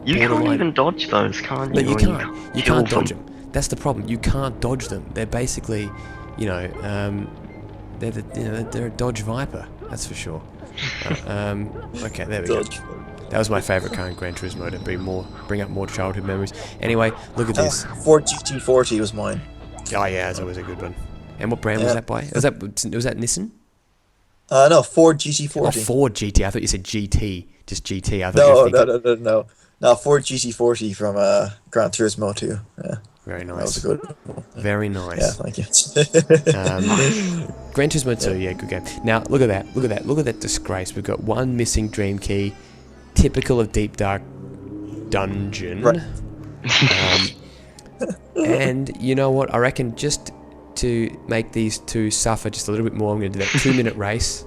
You can't borderline- even dodge those, can't you? No, you when can't. You kill can't dodge them. That's the problem. You can't dodge them. They're basically, they're a dodge viper. That's for sure. Okay, there we go. That was my favourite car in Gran Turismo to bring up more childhood memories. Anyway, look at this. Ford GT40 was mine. Oh yeah, that's always a good one. And what brand was that by? Was that Nissan? No, Ford GT40. Oh, Ford GT. I thought you said GT. Just GT. I thought No. No, Ford GT40 from Gran Turismo 2. Yeah. Very nice. That was a good one. Very nice. Yeah, thank you. Gran Turismo 2, yeah, good game. Now, look at that. Look at that disgrace. We've got one missing dream key. Typical of Deep Dark Dungeon. Right. And you know what? I reckon just to make these two suffer just a little bit more, I'm going to do that 2-minute race.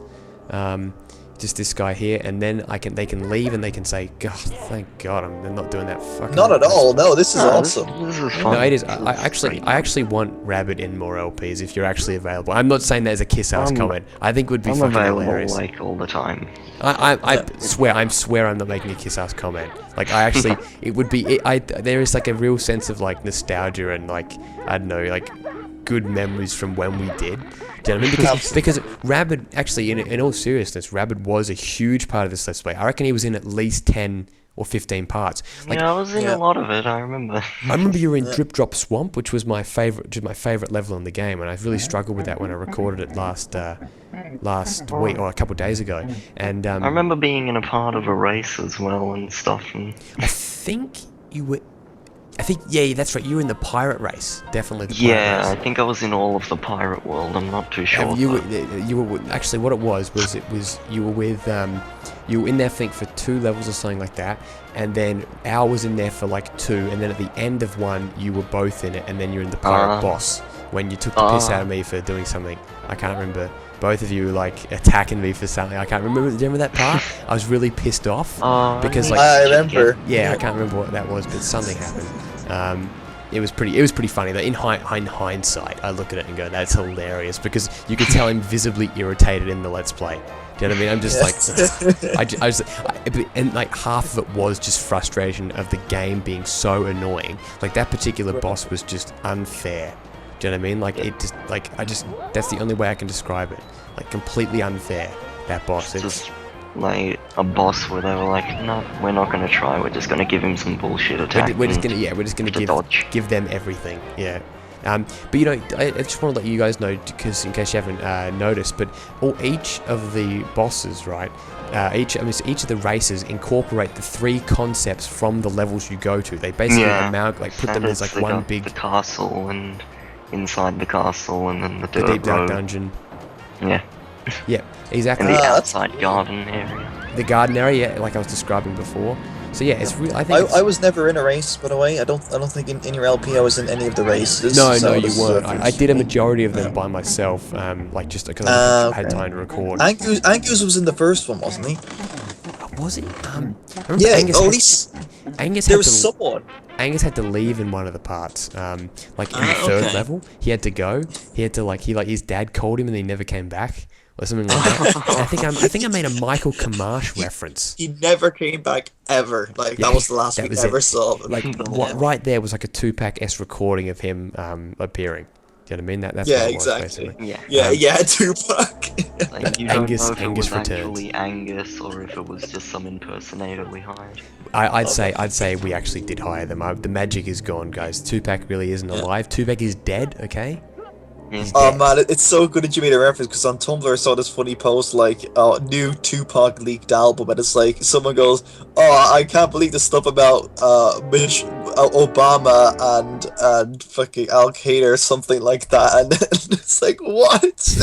Just this guy here, and then they can leave and they can say, God, thank God, they're not doing that fucking. Not at all. No, this is awesome. This is fun. No, it is. I actually want Rabbit in more LPs if you're actually available. I'm not saying that as a kiss-ass comment. I think it would be I'm fucking available hilarious. like all the time. I swear I'm not making a kiss-ass comment. Like I actually, it would be. There is like a real sense of like nostalgia and like I don't know, like good memories from when we did. Do you know what I mean? Because Rabbit, actually, in all seriousness, Rabbit was a huge part of this Let's Play. I reckon he was in at least 10 or 15 parts. Like, Yeah, I was in a lot of it, I remember. I remember you were in Drip Drop Swamp, which was my favorite level in the game, and I really struggled with that when I recorded it last week or a couple of days ago. And I remember being in a part of a race as well and stuff. And I think yeah, that's right. You were in the pirate race, definitely. The pirate yeah, race. I think I was in all of the pirate world. I'm not too sure. You were actually what it was you were with you were in there I think for 2 levels or something like that, and then Al was in there for like 2, and then at the end of 1 you were both in it, and then you're in the pirate boss when you took the piss out of me for doing something. I can't remember. Both of you like attacking me for something. I can't remember. Do you remember that part? I was really pissed off because like I remember. Yeah, I can't remember what that was, but something happened. It was pretty funny though. In hindsight, I look at it and go, "That's hilarious," because you could tell him visibly irritated in the Let's Play. Do you know what I mean? I'm just like, and like half of it was just frustration of the game being so annoying. Like that particular boss was just unfair. Do you know what I mean? Like it just, like that's the only way I can describe it. Like completely unfair. That boss. It's just like a boss where they were like, no, we're not gonna try. We're just gonna give him some bullshit attack. We're just gonna give them everything. Yeah. But you know, I just want to let you guys know, because in case you haven't noticed, but each of the bosses, right? Each of the races incorporate the 3 concepts from the levels you go to. They basically put them as like one big. The castle and inside the castle, and then the Deep Dark road. Dungeon. Yeah. Yeah, exactly. And the outside garden area. The garden area, like I was describing before. So yeah, it's really. I was never in a race, by the way. I don't think in your LP I was in any of the races. No, you weren't. I did a majority of them by myself, like just because I had time to record. Angus was in the first one, wasn't he? Was it? Yeah, Angus at least Angus there had was someone. Angus had to leave in one of the parts. Like in the 3rd level, he had to go. He had to his dad called him and he never came back. Or something like that. I think I made a Michael Kamash reference. He never came back ever. Like that was the last we ever saw. Like right there was like a 2-pack recording of him appearing. Do you know what I mean? That's yeah, what it was, exactly. basically. Yeah, 2-pack. Like, you Angus don't know if it was returns. actually Angus or if it was just some impersonator we hired. I'd say we actually did hire them. The magic is gone, guys. 2-pack really isn't alive. 2-pack is dead. Okay. Oh man, it's so good that you made a reference, because on Tumblr I saw this funny post like, new Tupac leaked album, and it's like, someone goes, oh, I can't believe the stuff about Obama and fucking Al Qaeda or something like that, and it's like, what?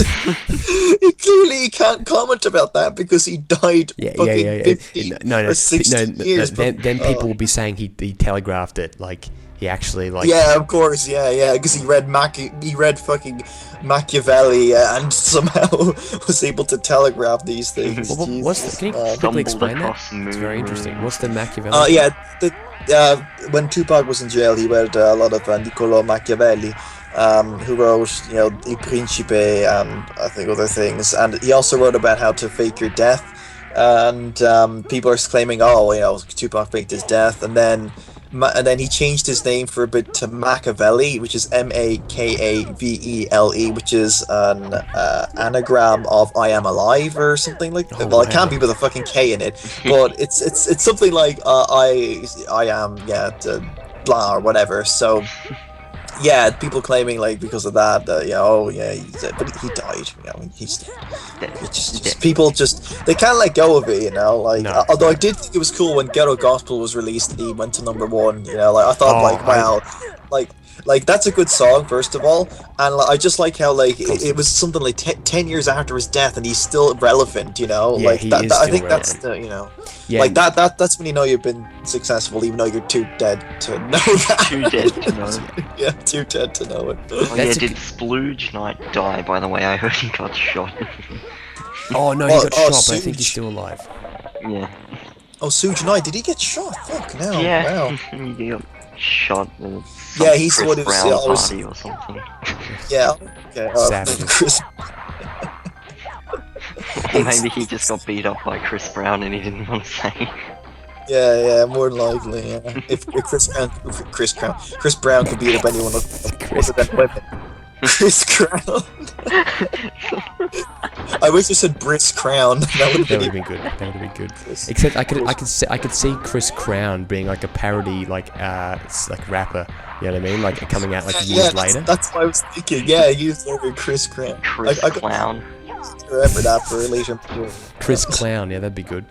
He clearly can't comment about that because he died 15 or 16 years. Then people will be saying he telegraphed it, like he actually like. Yeah, of course. Yeah, because he read fucking Machiavelli and somehow was able to telegraph these things. Well, can you quickly Stumbled explain that? across the It's very moon. interesting. What's the Machiavelli? When Tupac was in jail, he read a lot of Niccolò Machiavelli, who wrote, Il Principe and I think other things. And he also wrote about how to fake your death. And people are claiming, Tupac faked his death, and then he changed his name for a bit to Machiavelli, which is Makavele, which is an anagram of "I am alive" or something like that. Well, it can't be with a fucking K in it, but it's something like I am blah or whatever. So. Yeah, people claiming like because of that, but he died. He's dead. It's just people they can't let go of it, Like, No. although I did think it was cool when Ghetto Gospel was released and he went to #1. Like I thought, wow, like that's a good song first of all, and I just like how it was something like 10 years after his death and he's still relevant. Yeah, like he that. is I still think relevant. that's Yeah. like that's when you know you've been successful, even though you're too dead to know that. Too dead to know. Yeah, too dead to know it. Oh yeah, That's a did Splooge Knight die, by the way? I heard he got shot. Oh no, he got shot, but I think Suge. he's still alive. Yeah. Oh, Suge Knight, did he get shot? Fuck no. Yeah. Wow. He got shot with Yeah, he's Chris what it was. Brown Yeah, party or something. yeah. Okay. Savage. Chris. Or maybe he just got beat up by Chris Brown and he didn't want to say. Yeah, more than likely. Yeah. If Chris Brown could beat up anyone other than women. Chris Crown. I wish you said Briss Crown. That would That have would been have been good. That would have been good. Chris. Except I could see Chris Crown being like a parody, like rapper. You know what I mean? Like coming out like years later. That's what I was thinking. Yeah, he was over Chris Crown. Chris I Clown. remember that for later. Chris Clown. Yeah, that'd be good.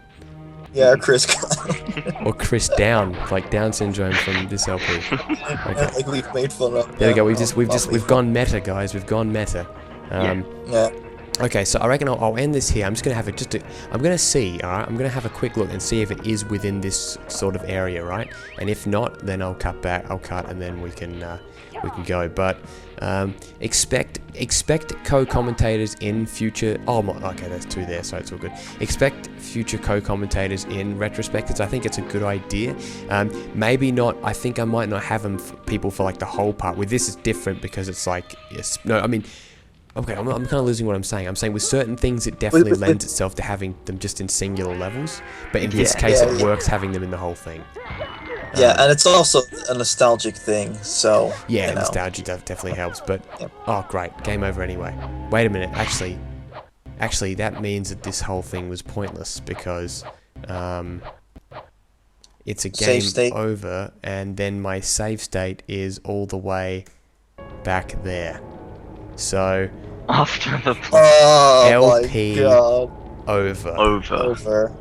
Yeah, Chris Clown. Or Chris Down, like Down syndrome from this LP. Okay. Like we've made fun of. There we go. We've Lovely. gone meta, guys. We've gone meta. Yeah. Okay, so I reckon I'll end this here. I'm just gonna have I'm gonna see. All right, I'm gonna have a quick look and see if it is within this sort of area, right? And if not, then I'll cut back. I'll cut, and then we can go. But expect co-commentators in future. Okay, there's 2 there, so it's all good. Expect future co-commentators in retrospectives. I think it's a good idea. Maybe not. I think I might not have people for like the whole part. With this, it's different because it's like okay, I'm kind of losing what I'm saying. I'm saying with certain things, it definitely lends itself to having them just in singular levels. But in this case, it works having them in the whole thing. Yeah, and it's also a nostalgic thing, so... Yeah, nostalgia definitely helps, but... Oh, great. Game over anyway. Wait a minute. Actually, that means that this whole thing was pointless, because... it's a game over, and then my save state is all the way back there. So... After the LP my God. over.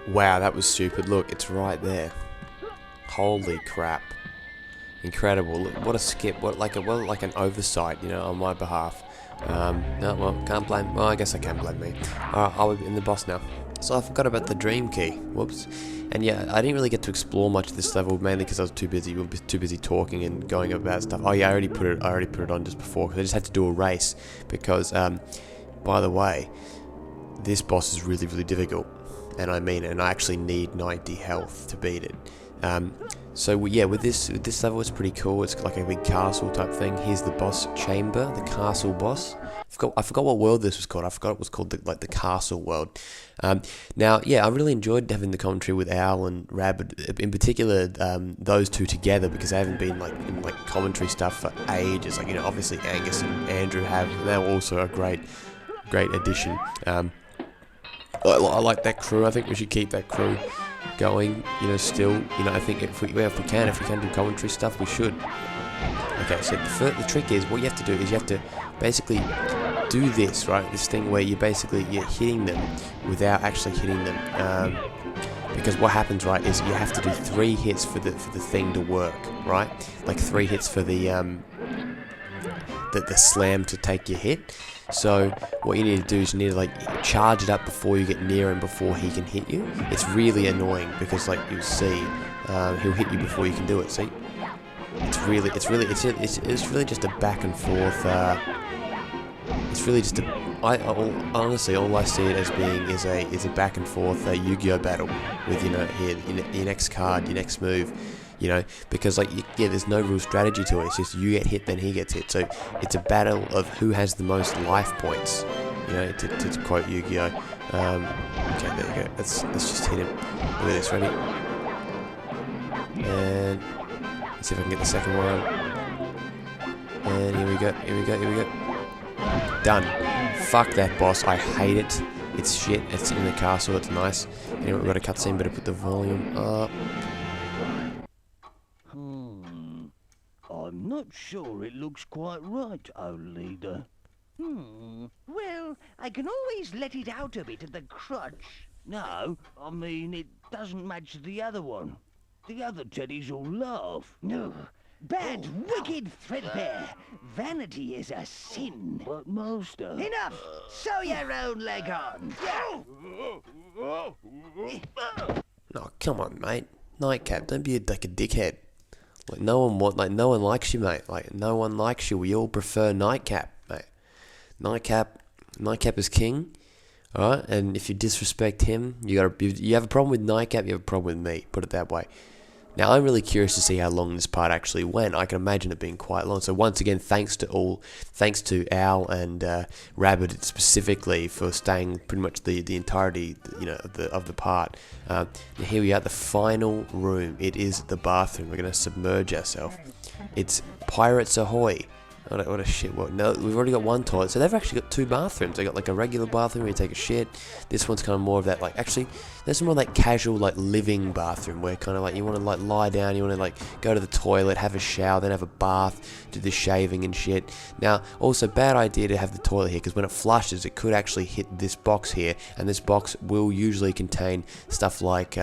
Wow, that was stupid. Look, it's right there. Holy crap. Incredible. Look, what a skip. What like an oversight, on my behalf. No, well, can't blame. Well, I guess I can blame me. Alright, I'll be in the boss now. So I forgot about the dream key. Whoops. And yeah, I didn't really get to explore much of this level, mainly because I was too busy talking and going about stuff. Oh yeah, I already put it on just before, because I just had to do a race. Because, by the way, this boss is really, really difficult. And I mean it, and I actually need 90 health to beat it. So yeah, with this level, it's pretty cool. It's like a big castle type thing. Here's the boss chamber, the castle boss. I forgot what world this was called. I forgot it was called the castle world. Now, yeah, I really enjoyed having the commentary with Owl and Rabbit, in particular, those two together, because they haven't been in commentary stuff for ages. Obviously Angus and Andrew have. And they're also a great addition. I like that crew. I think we should keep that crew going. Still, I think if we can do commentary stuff, we should. Okay, so the trick is, what you have to do is you have to basically do this, right? This thing where you're hitting them without actually hitting them. Because what happens, right, is you have to do 3 hits for the thing to work, right? Like 3 hits for the slam to take your hit. So what you need to do is you need to charge it up before you get near him, before he can hit you. It's really annoying because you'll see he'll hit you before you can do it. See? really just a back and forth. It's really just honestly, all I see it as being is a back and forth Yu-Gi-Oh battle with, you know, here your next card, your next move, you know, because like there's no real strategy to it. It's just you get hit, then he gets hit. So it's a battle of who has the most life points, you know, to quote Yu-Gi-Oh. Okay, there you go. Let's just hit him. Look at this, ready? And let's see if I can get the second one. And here we go. Done. Fuck that boss. I hate it. It's shit. It's in the castle. It's nice. Anyway, we've got a cutscene. Better put the volume up. I'm not sure it looks quite right, old leader. Well, I can always let it out a bit at the crotch. No, I mean, it doesn't match the other one. The other teddies all laugh. No. Bad, wicked Threadbear. Vanity is a sin. But, Master... Enough! Sew your own leg on. Oh, come on, mate. Nitekap, don't be like a dickhead. Like no one likes you, mate. Like no one likes you. We all prefer Nitekap, mate. Nitekap is king. Alright, and if you disrespect him, you have a problem with Nitekap, you have a problem with me. Put it that way. Now, I'm really curious to see how long this part actually went. I can imagine it being quite long. So once again, thanks to Al and Rabbit specifically for staying pretty much the entirety, you know, of the part. Here we are, the final room. It is the bathroom. We're gonna submerge ourselves. It's Pirates Ahoy. What a shit. Well, no, we've already got one toilet, so they've actually got two bathrooms. They got like a regular bathroom where you take a shit. This one's kind of more of that, like, actually, there's more like casual, like, living bathroom where kind of like you want to like lie down, you want to like go to the toilet, have a shower, then have a bath, do the shaving and shit. Now, also bad idea to have the toilet here because when it flushes, it could actually hit this box here, and this box will usually contain stuff like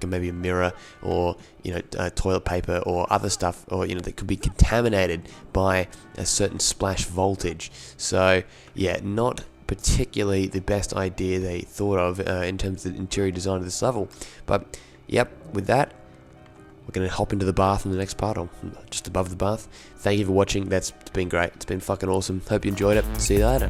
maybe a mirror or, you know, toilet paper or other stuff, or, you know, that could be contaminated by a certain splash voltage. So yeah, not particularly the best idea they thought of in terms of the interior design of this level. But yep, with that, we're going to hop into the bath in the next part, or just above the bath. Thank you for watching. That's been great. It's been fucking awesome. Hope you enjoyed it. See you later.